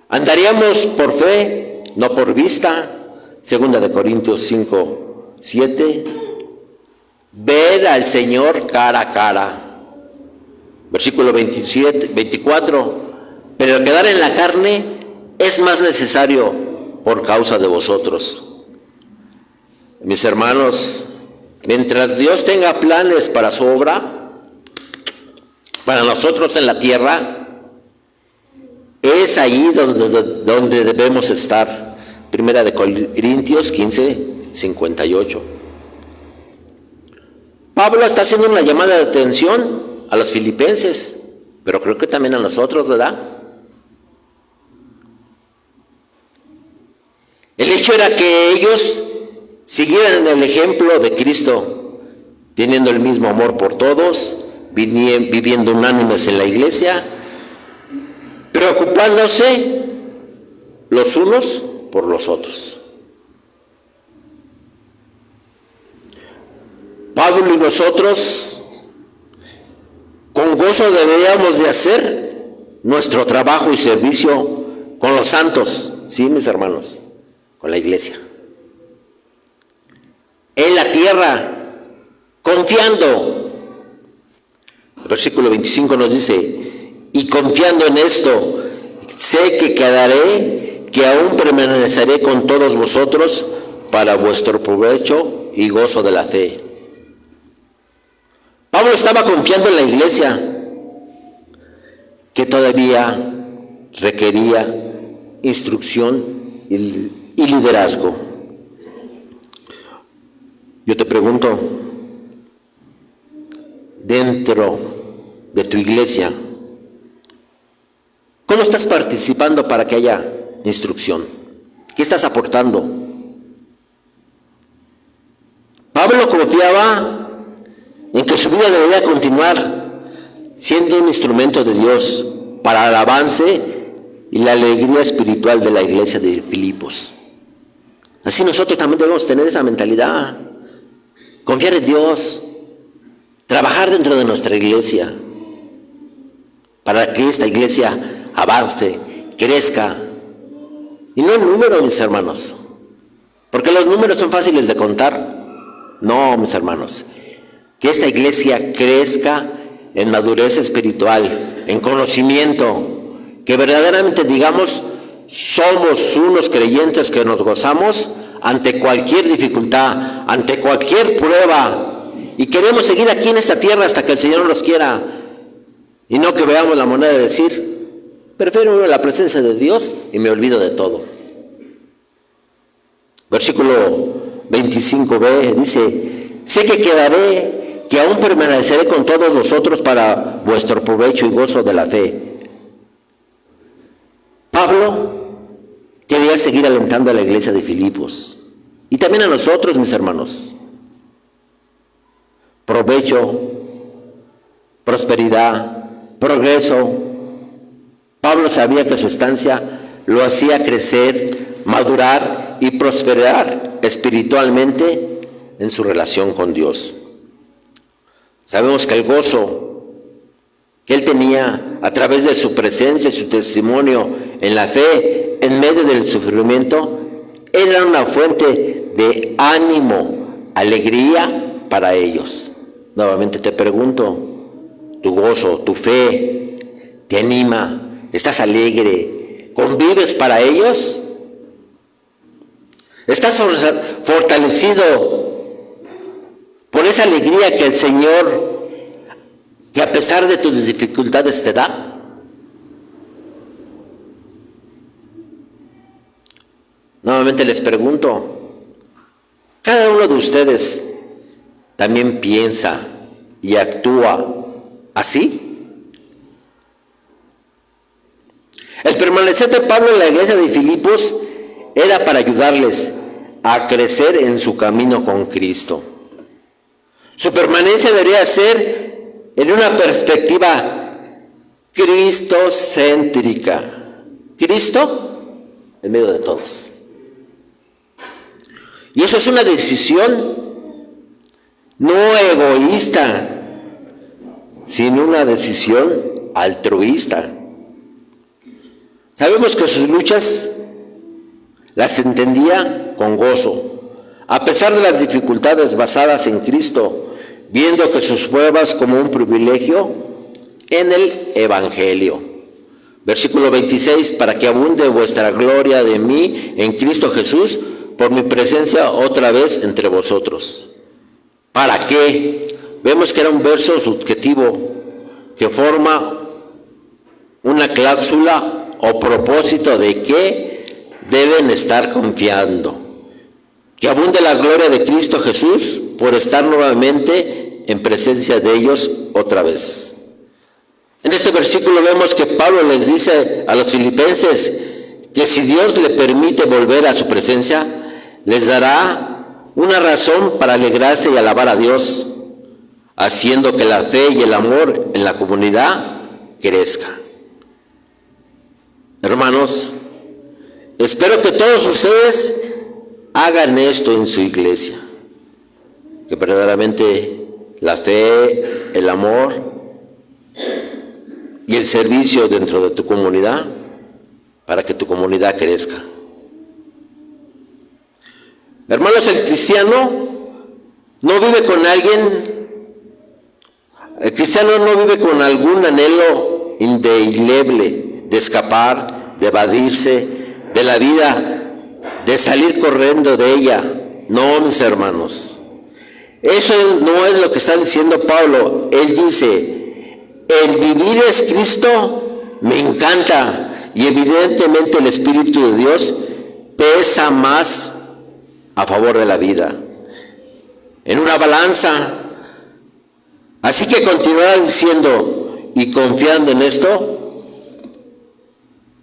Andaríamos por fe, no por vista. Segunda de Corintios 5, 7. Ver al Señor cara a cara. Versículo 24. Pero quedar en la carne es más necesario por causa de vosotros. Mis hermanos, mientras Dios tenga planes para su obra, para nosotros en la tierra, es ahí donde debemos estar. Primera de Corintios 15, 58. Pablo está haciendo una llamada de atención a los filipenses, pero creo que también a nosotros, ¿verdad? El hecho era que ellos siguieran el ejemplo de Cristo, teniendo el mismo amor por todos, viviendo unánimes en la iglesia, preocupándose los unos por los otros. Pablo y nosotros con gozo deberíamos de hacer nuestro trabajo y servicio con los santos, sí, mis hermanos, con la iglesia. En la tierra, confiando. El versículo 25 nos dice: y confiando en esto, sé que quedaré, que aún permaneceré con todos vosotros para vuestro provecho y gozo de la fe. Pablo estaba confiando en la iglesia, que todavía requería instrucción y liderazgo. Yo te pregunto, dentro de tu iglesia, ¿cómo estás participando para que haya instrucción? ¿Qué estás aportando? Pablo confiaba en que su vida debería continuar siendo un instrumento de Dios para el avance y la alegría espiritual de la iglesia de Filipos. Así nosotros también debemos tener esa mentalidad, confiar en Dios, trabajar dentro de nuestra iglesia para que esta iglesia avance, crezca. Y no en número, mis hermanos, porque los números son fáciles de contar. No, mis hermanos, que esta iglesia crezca en madurez espiritual, en conocimiento, que verdaderamente digamos, somos unos creyentes que nos gozamos ante cualquier dificultad, ante cualquier prueba, y queremos seguir aquí en esta tierra hasta que el Señor nos quiera, y no que veamos la moneda de decir, prefiero la presencia de Dios y me olvido de todo. Versículo 25b dice: sé que quedaré, que aún permaneceré con todos vosotros para vuestro provecho y gozo de la fe. Pablo quería seguir alentando a la iglesia de Filipos y también a nosotros, mis hermanos. Provecho, prosperidad, progreso. Pablo sabía que su estancia lo hacía crecer, madurar y prosperar espiritualmente en su relación con Dios. Sabemos que el gozo que él tenía a través de su presencia y su testimonio en la fe en medio del sufrimiento era una fuente de ánimo, alegría para ellos. Nuevamente te pregunto, ¿tu gozo, tu fe te anima? ¿Estás alegre? ¿Convives para ellos? ¿Estás fortalecido por esa alegría que el Señor, que a pesar de tus dificultades te da? Nuevamente les pregunto, ¿cada uno de ustedes también piensa y actúa así? El permanecer de Pablo en la iglesia de Filipos era para ayudarles a crecer en su camino con Cristo. Su permanencia debería ser en una perspectiva cristocéntrica. Cristo en medio de todos. Y eso es una decisión no egoísta, sino una decisión altruista. Sabemos que sus luchas las entendía con gozo, a pesar de las dificultades basadas en Cristo, viendo que sus pruebas como un privilegio en el Evangelio. Versículo 26, para que abunde vuestra gloria de mí en Cristo Jesús, por mi presencia otra vez entre vosotros. ¿Para qué? Vemos que era un verso subjetivo que forma una cláusula o propósito de que deben estar confiando. Que abunde la gloria de Cristo Jesús por estar nuevamente en presencia de ellos otra vez. En este versículo vemos que Pablo les dice a los filipenses que si Dios le permite volver a su presencia, les dará una razón para alegrarse y alabar a Dios, haciendo que la fe y el amor en la comunidad crezca. Hermanos, espero que todos ustedes hagan esto en su iglesia, que verdaderamente la fe, el amor y el servicio dentro de tu comunidad, para que tu comunidad crezca. Hermanos, el cristiano no vive con alguien, el cristiano no vive con algún anhelo indeleble de escapar, de evadirse de la vida, de salir corriendo de ella. No, mis hermanos, eso no es lo que está diciendo Pablo. Él dice, el vivir es Cristo, me encanta, y evidentemente el Espíritu de Dios pesa más a favor de la vida, en una balanza. Así que continuará diciendo y confiando en esto,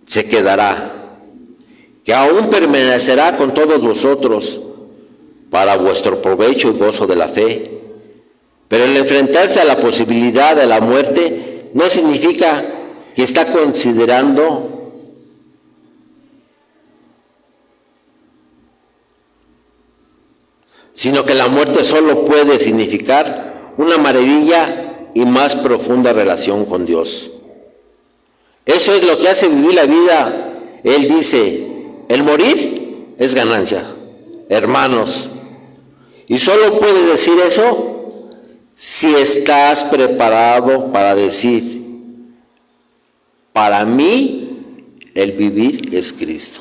se quedará, que aún permanecerá con todos vosotros para vuestro provecho y gozo de la fe. Pero el enfrentarse a la posibilidad de la muerte no significa que está considerando sino que la muerte solo puede significar una maravilla y más profunda relación con Dios. Eso es lo que hace vivir la vida. Él dice, el morir es ganancia, hermanos. Y solo puedes decir eso si estás preparado para decir, para mí el vivir es Cristo.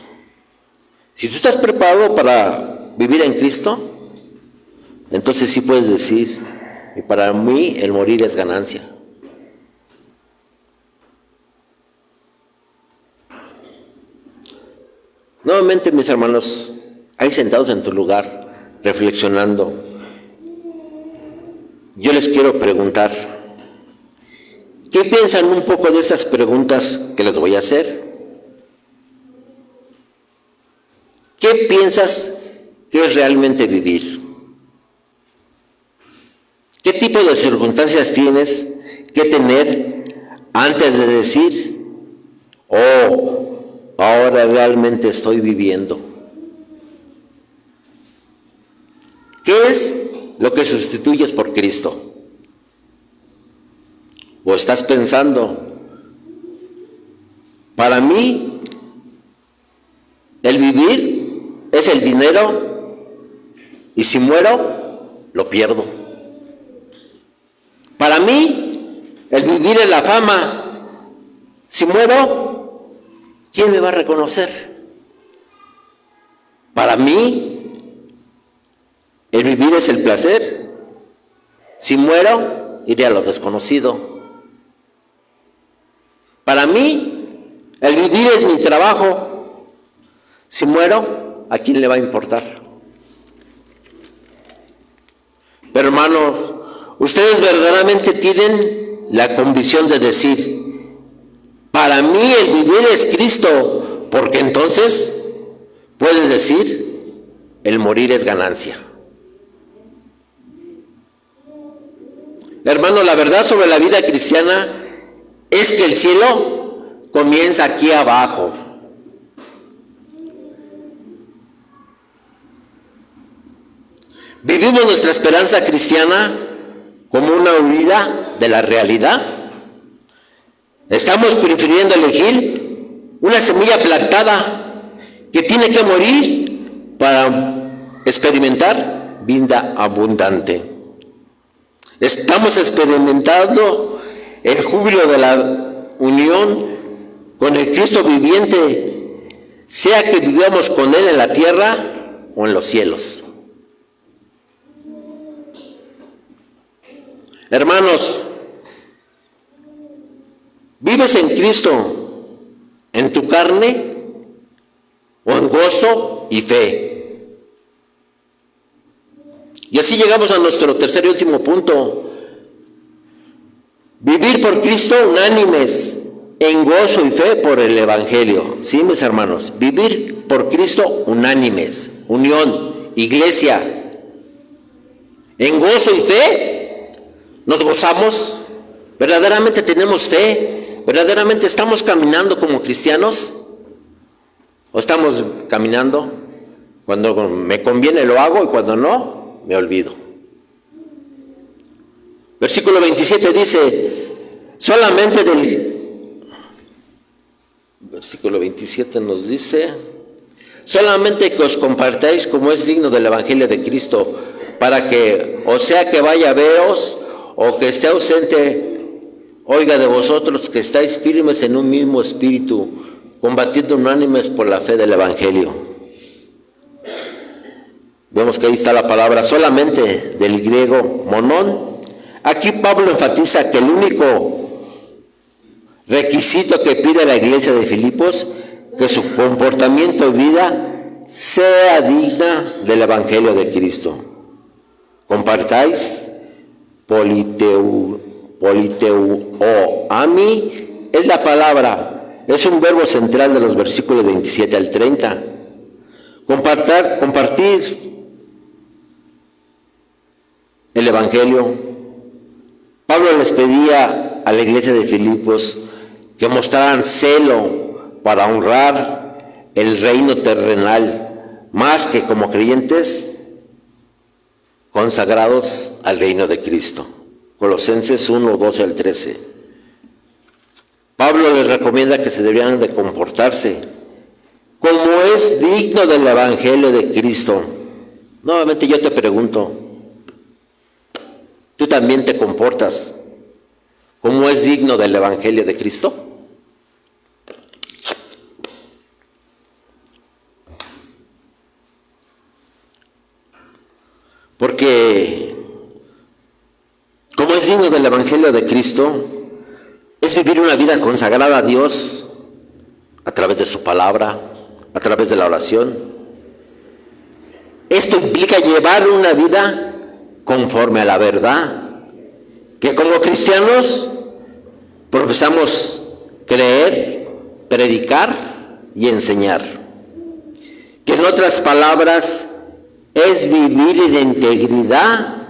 Si tú estás preparado para vivir en Cristo, entonces sí puedes decir, y para mí el morir es ganancia. Nuevamente, mis hermanos, ahí sentados en tu lugar, reflexionando, yo les quiero preguntar, ¿qué piensan un poco de estas preguntas que les voy a hacer? ¿Qué piensas que es realmente vivir? ¿Qué tipo de circunstancias tienes que tener antes de decir, oh, ahora realmente estoy viviendo? ¿Qué es lo que sustituyes por Cristo? ¿O estás pensando, para mí, el vivir es el dinero y si muero, lo pierdo? Para mí, el vivir es la fama. Si muero, ¿quién me va a reconocer? Para mí, el vivir es el placer. Si muero, iré a lo desconocido. Para mí, el vivir es mi trabajo. Si muero, ¿a quién le va a importar? Pero hermano, ustedes verdaderamente tienen la convicción de decir, para mí el vivir es Cristo, porque entonces pueden decir, el morir es ganancia. Hermano, la verdad sobre la vida cristiana es que el cielo comienza aquí abajo. Vivimos nuestra esperanza cristiana como una huida de la realidad. Estamos prefiriendo elegir una semilla plantada que tiene que morir para experimentar vida abundante. Estamos experimentando el júbilo de la unión con el Cristo viviente, sea que vivamos con Él en la tierra o en los cielos. Hermanos, ¿vives en Cristo, en tu carne o en gozo y fe? Y así llegamos a nuestro tercer y último punto. Vivir por Cristo unánimes, en gozo y fe por el Evangelio. Sí, mis hermanos, vivir por Cristo unánimes, unión, iglesia, en gozo y fe. ¿Nos gozamos? ¿Verdaderamente tenemos fe? ¿Verdaderamente estamos caminando como cristianos? ¿O estamos caminando? Cuando me conviene lo hago y cuando no, me olvido. Versículo 27 dice, versículo 27 nos dice, solamente que os compartáis como es digno del Evangelio de Cristo, para que, o sea que vaya a veros, o que esté ausente, oiga de vosotros que estáis firmes en un mismo espíritu, combatiendo unánimes por la fe del Evangelio. Vemos que ahí está la palabra solamente del griego monón. Aquí Pablo enfatiza que el único requisito que pide la iglesia de Filipos, que su comportamiento y vida sea digna del Evangelio de Cristo. Compartáis politeuoami, es la palabra, es un verbo central de los versículos 27 al 30. Compartir el Evangelio. Pablo les pedía a la iglesia de Filipos que mostraran celo para honrar el reino terrenal, más que como creyentes consagrados al reino de Cristo. Colosenses 1, 12 al 13. Pablo les recomienda que se deberían de comportarse como es digno del Evangelio de Cristo. Nuevamente yo te pregunto, ¿tú también te comportas como es digno del Evangelio de Cristo? Porque como es digno del Evangelio de Cristo, es vivir una vida consagrada a Dios a través de su palabra, a través de la oración. Esto implica llevar una vida conforme a la verdad, que como cristianos profesamos creer, predicar y enseñar. Que en otras palabras es vivir en integridad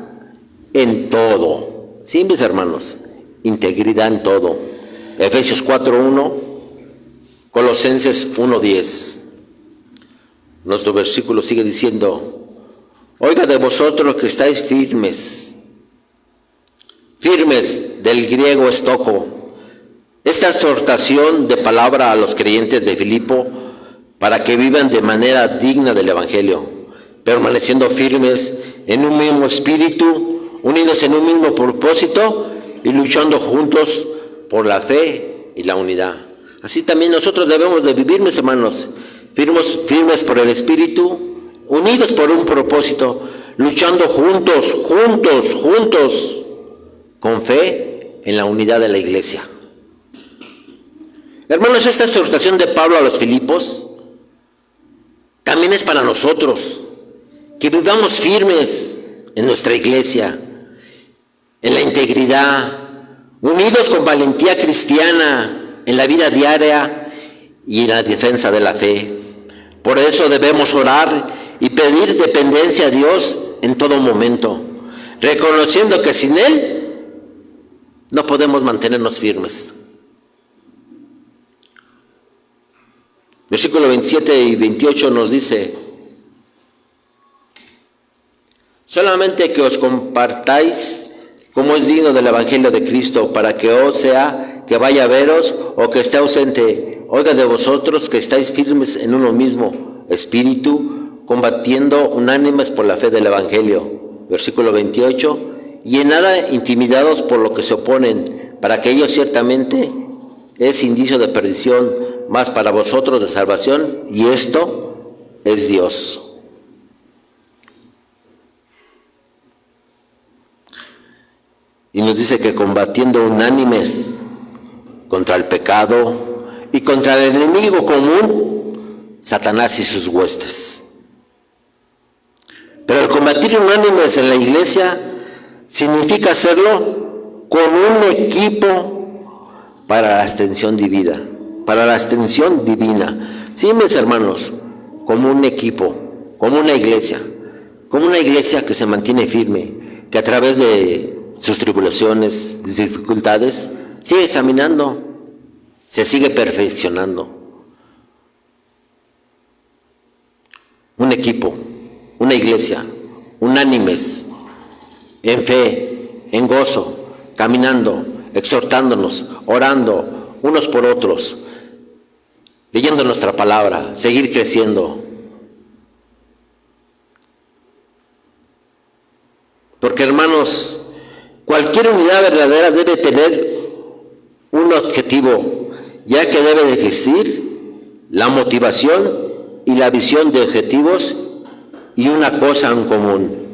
en todo. Sí, mis hermanos, integridad en todo. Efesios 4:1, Colosenses 1:10. Nuestro versículo sigue diciendo: oiga de vosotros que estáis firmes. Firmes, del griego estoco. Esta exhortación de palabra a los creyentes de Filipo para que vivan de manera digna del Evangelio, permaneciendo firmes en un mismo espíritu, unidos en un mismo propósito y luchando juntos por la fe y la unidad. Así también nosotros debemos de vivir, mis hermanos, firmes por el espíritu, unidos por un propósito, luchando juntos, con fe en la unidad de la iglesia. Hermanos, esta exhortación de Pablo a los Filipos también es para nosotros, que vivamos firmes en nuestra iglesia, en la integridad, unidos con valentía cristiana en la vida diaria y en la defensa de la fe. Por eso debemos orar y pedir dependencia a Dios en todo momento, reconociendo que sin Él no podemos mantenernos firmes. Versículo 27 y 28 nos dice: solamente que os compartáis como es digno del Evangelio de Cristo, para que os sea que vaya a veros o que esté ausente, oiga de vosotros que estáis firmes en uno mismo espíritu, combatiendo unánimes por la fe del Evangelio. Versículo 28, y en nada intimidados por lo que se oponen, para que ellos ciertamente es indicio de perdición, mas para vosotros de salvación, y esto es Dios. Y nos dice que combatiendo unánimes contra el pecado y contra el enemigo común, Satanás y sus huestes. Pero el combatir unánimes en la iglesia significa hacerlo con un equipo para la extensión divina. Sí, mis hermanos, como un equipo, como una iglesia que se mantiene firme, que a través de sus tribulaciones, dificultades, sigue caminando, se sigue perfeccionando. Un equipo, una iglesia, unánimes, en fe, en gozo, caminando, exhortándonos, orando unos por otros, leyendo nuestra palabra, seguir creciendo. Porque, hermanos, cualquier unidad verdadera debe tener un objetivo, ya que debe de existir la motivación y la visión de objetivos y una cosa en común.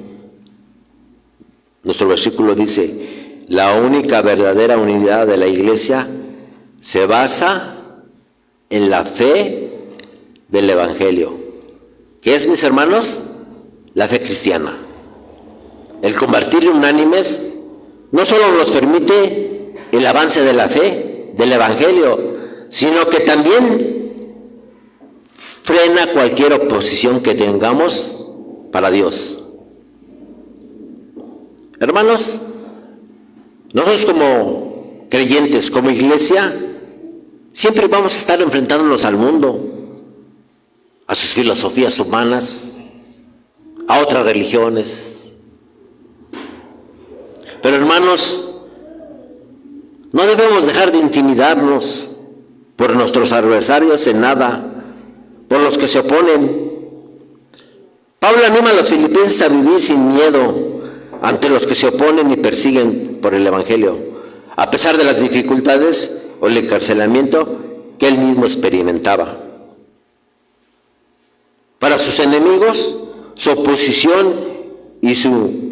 Nuestro versículo dice: la única verdadera unidad de la iglesia se basa en la fe del Evangelio. ¿Qué es, mis hermanos? La fe cristiana. El compartir unánimes no solo nos permite el avance de la fe, del Evangelio, sino que también frena cualquier oposición que tengamos para Dios. Hermanos, nosotros como creyentes, como iglesia, siempre vamos a estar enfrentándonos al mundo, a sus filosofías humanas, a otras religiones. Pero, hermanos, no debemos dejar de intimidarnos por nuestros adversarios en nada, por los que se oponen. Pablo anima a los filipenses a vivir sin miedo ante los que se oponen y persiguen por el Evangelio, a pesar de las dificultades o el encarcelamiento que él mismo experimentaba. Para sus enemigos, su oposición y su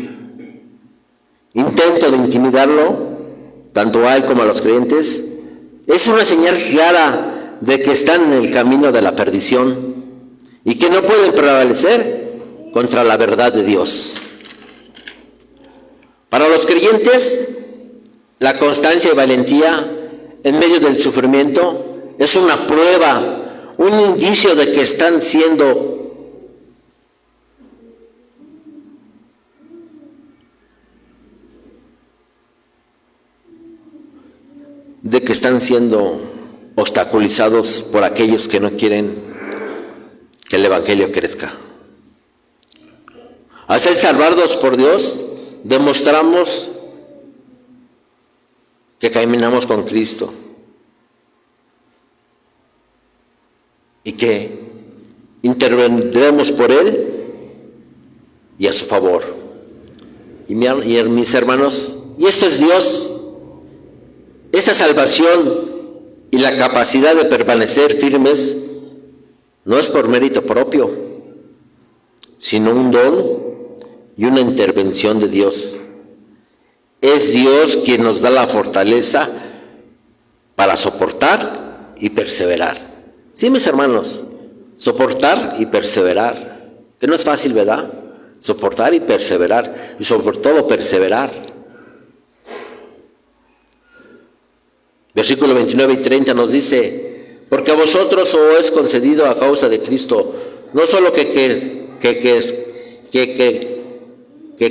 intento de intimidarlo, tanto a él como a los creyentes, es una señal clara de que están en el camino de la perdición y que no pueden prevalecer contra la verdad de Dios. Para los creyentes, la constancia y valentía en medio del sufrimiento es una prueba, un indicio de que están siendo obstaculizados por aquellos que no quieren que el evangelio crezca. Al ser salvados por Dios, demostramos que caminamos con Cristo y que intervendremos por Él y a su favor. Y mis hermanos, y esto es Dios. Esta salvación y la capacidad de permanecer firmes no es por mérito propio, sino un don y una intervención de Dios. Es Dios quien nos da la fortaleza para soportar y perseverar. Sí, mis hermanos, soportar y perseverar, que no es fácil, ¿verdad? Soportar y perseverar, y sobre todo perseverar. Versículo 29 y 30 nos dice: porque a vosotros os es concedido a causa de Cristo, no solo que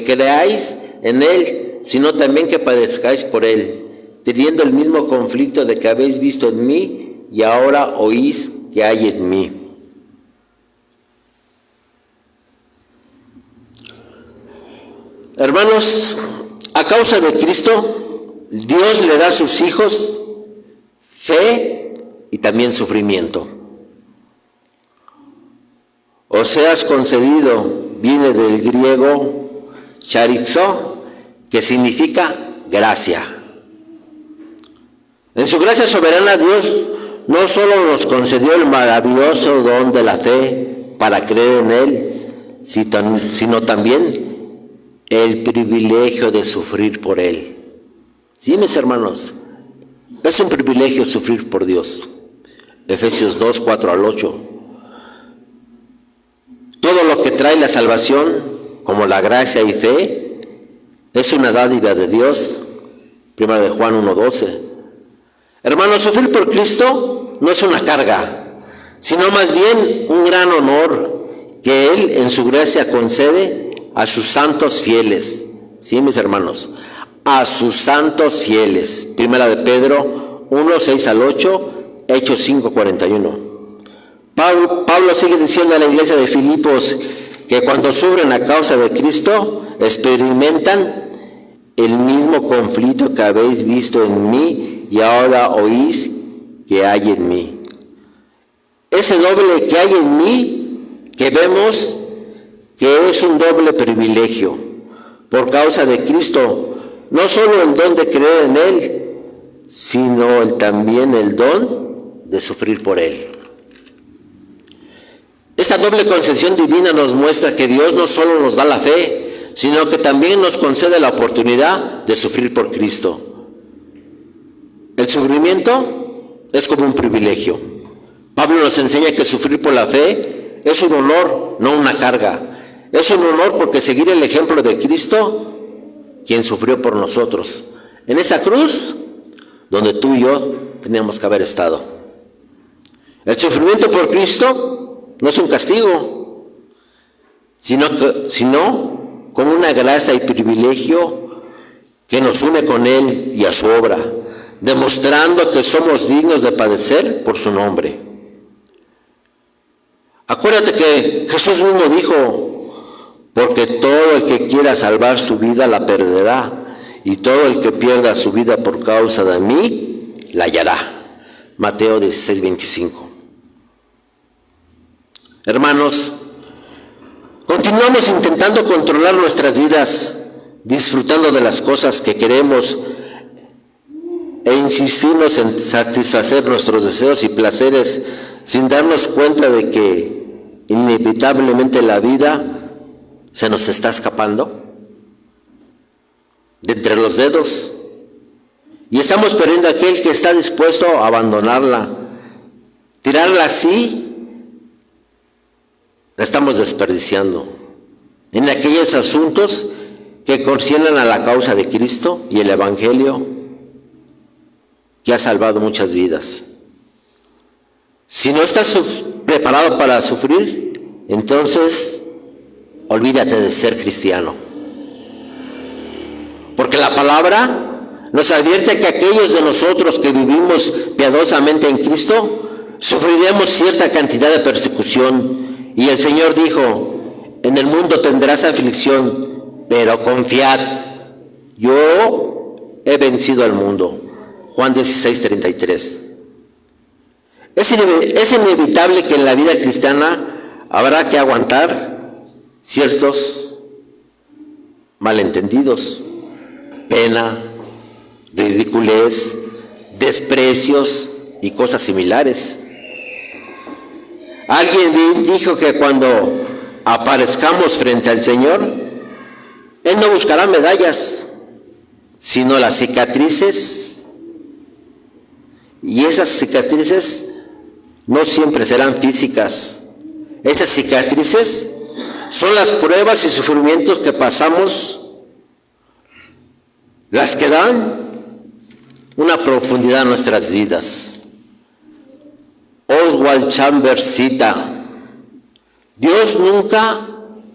creáis en Él, sino también que padezcáis por Él, teniendo el mismo conflicto de que habéis visto en mí y ahora oís que hay en mí. Hermanos, a causa de Cristo, Dios le da a sus hijos fe y también sufrimiento. Oseas concedido viene del griego charizo, que significa gracia. En su gracia soberana, Dios no solo nos concedió el maravilloso don de la fe para creer en Él, sino también el privilegio de sufrir por Él. Sí, mis hermanos, es un privilegio sufrir por Dios. Efesios 2, 4 al 8. Todo lo que trae la salvación, como la gracia y fe, es una dádiva de Dios. 1 de Juan 1, 12. Hermanos, sufrir por Cristo no es una carga, sino más bien un gran honor que Él en su gracia concede a sus santos fieles. Sí, mis hermanos, a sus santos fieles. 1 de Pedro 1, 6 al 8, Hechos 5, 41. Pablo sigue diciendo a la iglesia de Filipos que cuando sufren a causa de Cristo, experimentan el mismo conflicto que habéis visto en mí y ahora oís que hay en mí. Ese doble que hay en mí, que vemos que es un doble privilegio, por causa de Cristo, no solo el don de creer en Él, sino también el don de sufrir por Él. Esta doble concesión divina nos muestra que Dios no solo nos da la fe, sino que también nos concede la oportunidad de sufrir por Cristo. El sufrimiento es como un privilegio. Pablo nos enseña que sufrir por la fe es un honor, no una carga. Es un honor porque seguir el ejemplo de Cristo, quien sufrió por nosotros, en esa cruz donde tú y yo teníamos que haber estado. El sufrimiento por Cristo no es un castigo, sino como una gracia y privilegio que nos une con Él y a su obra, demostrando que somos dignos de padecer por su nombre. Acuérdate que Jesús mismo dijo: porque todo el que quiera salvar su vida la perderá, y todo el que pierda su vida por causa de mí la hallará. Mateo 16, 25. Hermanos, continuamos intentando controlar nuestras vidas, disfrutando de las cosas que queremos e insistimos en satisfacer nuestros deseos y placeres sin darnos cuenta de que inevitablemente la vida se nos está escapando de entre los dedos y estamos perdiendo a aquel que está dispuesto a abandonarla, tirarla así. La estamos desperdiciando. en aquellos asuntos que conciernen a la causa de Cristo y el Evangelio que ha salvado muchas vidas. Si no estás preparado para sufrir, entonces olvídate de ser cristiano. Porque la palabra nos advierte que aquellos de nosotros que vivimos piadosamente en Cristo, sufriremos cierta cantidad de persecución. Y el Señor dijo, en el mundo tendrás aflicción, pero confiad, yo he vencido al mundo. Juan 16:33. Es inevitable que en la vida cristiana habrá que aguantar ciertos malentendidos, pena, ridiculez, desprecios y cosas similares. Alguien dijo que cuando aparezcamos frente al Señor, Él no buscará medallas, sino las cicatrices. Y esas cicatrices no siempre serán físicas. Esas cicatrices son las pruebas y sufrimientos que pasamos, las que dan una profundidad a nuestras vidas. Oswald Chambers cita, Dios nunca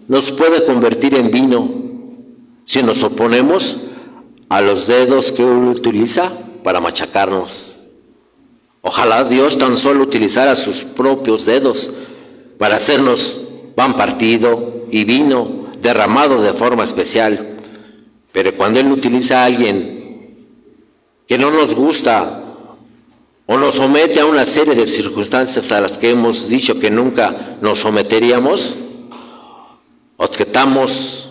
nos puede convertir en vino si nos oponemos a los dedos que Él utiliza para machacarnos. Ojalá Dios tan solo utilizara sus propios dedos para hacernos pan partido y vino derramado de forma especial. Pero cuando Él utiliza a alguien que no nos gusta o nos somete a una serie de circunstancias a las que hemos dicho que nunca nos someteríamos, objetamos.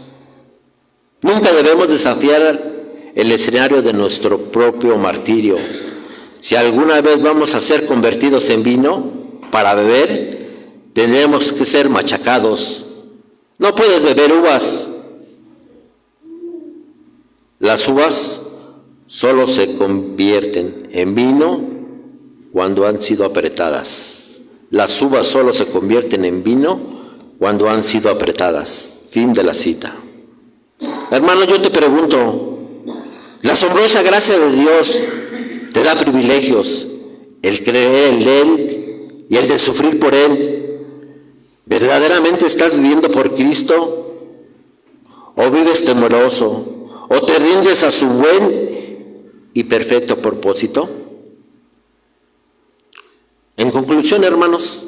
Nunca debemos desafiar el escenario de nuestro propio martirio. Si alguna vez vamos a ser convertidos en vino para beber, tendremos que ser machacados. No puedes beber uvas. Las uvas solo se convierten en vino cuando han sido apretadas. Las uvas solo se convierten en vino cuando han sido apretadas. Fin de la cita. Hermano, yo te pregunto, la asombrosa gracia de Dios te da privilegios, el creer en Él y el de sufrir por Él. ¿Verdaderamente estás viviendo por Cristo? ¿O vives temeroso? ¿O te rindes a su buen y perfecto propósito? En conclusión, hermanos,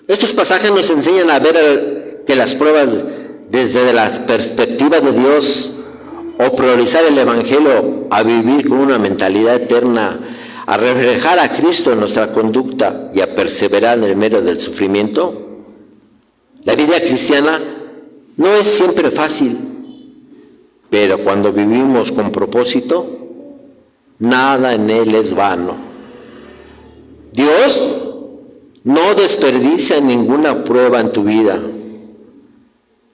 estos pasajes nos enseñan a ver que las pruebas desde la perspectiva de Dios, o priorizar el Evangelio a vivir con una mentalidad eterna, a reflejar a Cristo en nuestra conducta y a perseverar en el medio del sufrimiento. La vida cristiana no es siempre fácil, pero cuando vivimos con propósito, nada en él es vano. Dios no desperdicia ninguna prueba en tu vida.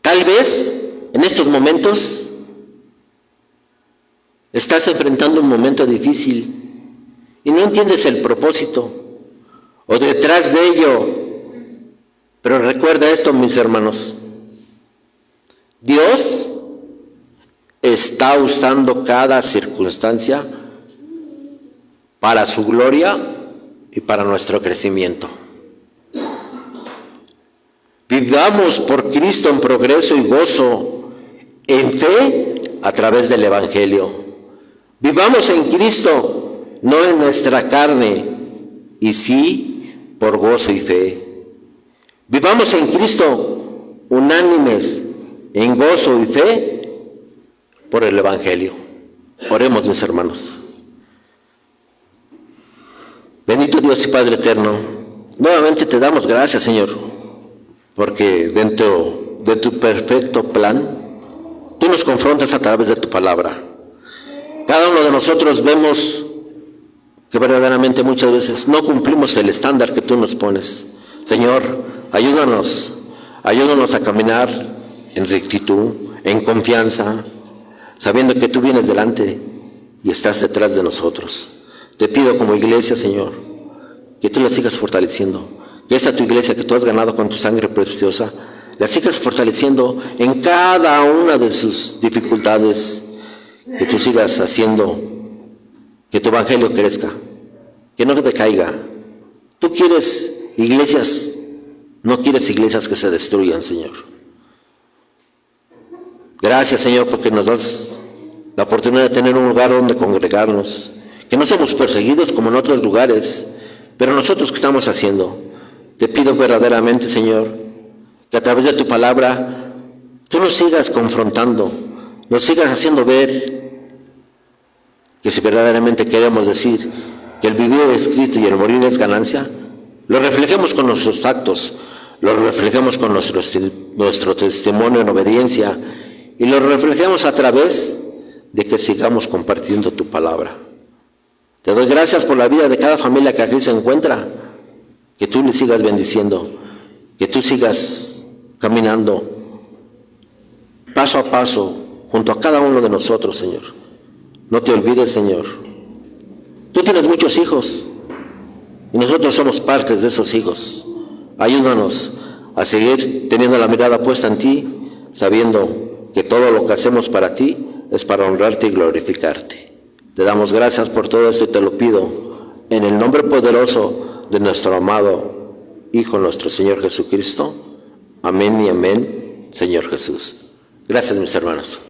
Tal vez en estos momentos estás enfrentando un momento difícil y no entiendes el propósito o detrás de ello. Pero recuerda esto, mis hermanos. Dios está usando cada circunstancia para su gloria y para nuestro crecimiento. Vivamos por Cristo en progreso y gozo, en fe a través del Evangelio. Vivamos en Cristo, no en nuestra carne, y sí por gozo y fe. Vivamos en Cristo, unánimes en gozo y fe por el Evangelio. Oremos, mis hermanos. Bendito Dios y Padre eterno, nuevamente te damos gracias, Señor, porque dentro de tu perfecto plan, tú nos confrontas a través de tu palabra. Cada uno de nosotros vemos que verdaderamente muchas veces no cumplimos el estándar que tú nos pones. Señor, ayúdanos a caminar en rectitud, en confianza, sabiendo que tú vienes delante y estás detrás de nosotros. Te pido como iglesia, Señor, que tú la sigas fortaleciendo, que esta tu iglesia que tú has ganado con tu sangre preciosa, la sigas fortaleciendo en cada una de sus dificultades, que tú sigas haciendo que tu evangelio crezca, que no decaiga. Tú quieres iglesias, no quieres iglesias que se destruyan, Señor. Gracias, Señor, porque nos das la oportunidad de tener un lugar donde congregarnos, que no somos perseguidos como en otros lugares, pero nosotros, ¿qué estamos haciendo? Te pido verdaderamente, Señor, que a través de tu palabra tú nos sigas confrontando, nos sigas haciendo ver que si verdaderamente queremos decir que el vivir es Cristo y el morir es ganancia, lo reflejemos con nuestros actos, lo reflejemos con nuestro testimonio en obediencia y lo reflejemos a través de que sigamos compartiendo tu palabra. Te doy gracias por la vida de cada familia que aquí se encuentra, que tú le sigas bendiciendo, que tú sigas caminando paso a paso junto a cada uno de nosotros, Señor. No te olvides, Señor. Tú tienes muchos hijos y nosotros somos partes de esos hijos. Ayúdanos a seguir teniendo la mirada puesta en ti, sabiendo que todo lo que hacemos para ti es para honrarte y glorificarte. Te damos gracias por todo esto y te lo pido en el nombre poderoso de nuestro amado Hijo, nuestro Señor Jesucristo. Amén y amén, Señor Jesús. Gracias, mis hermanos.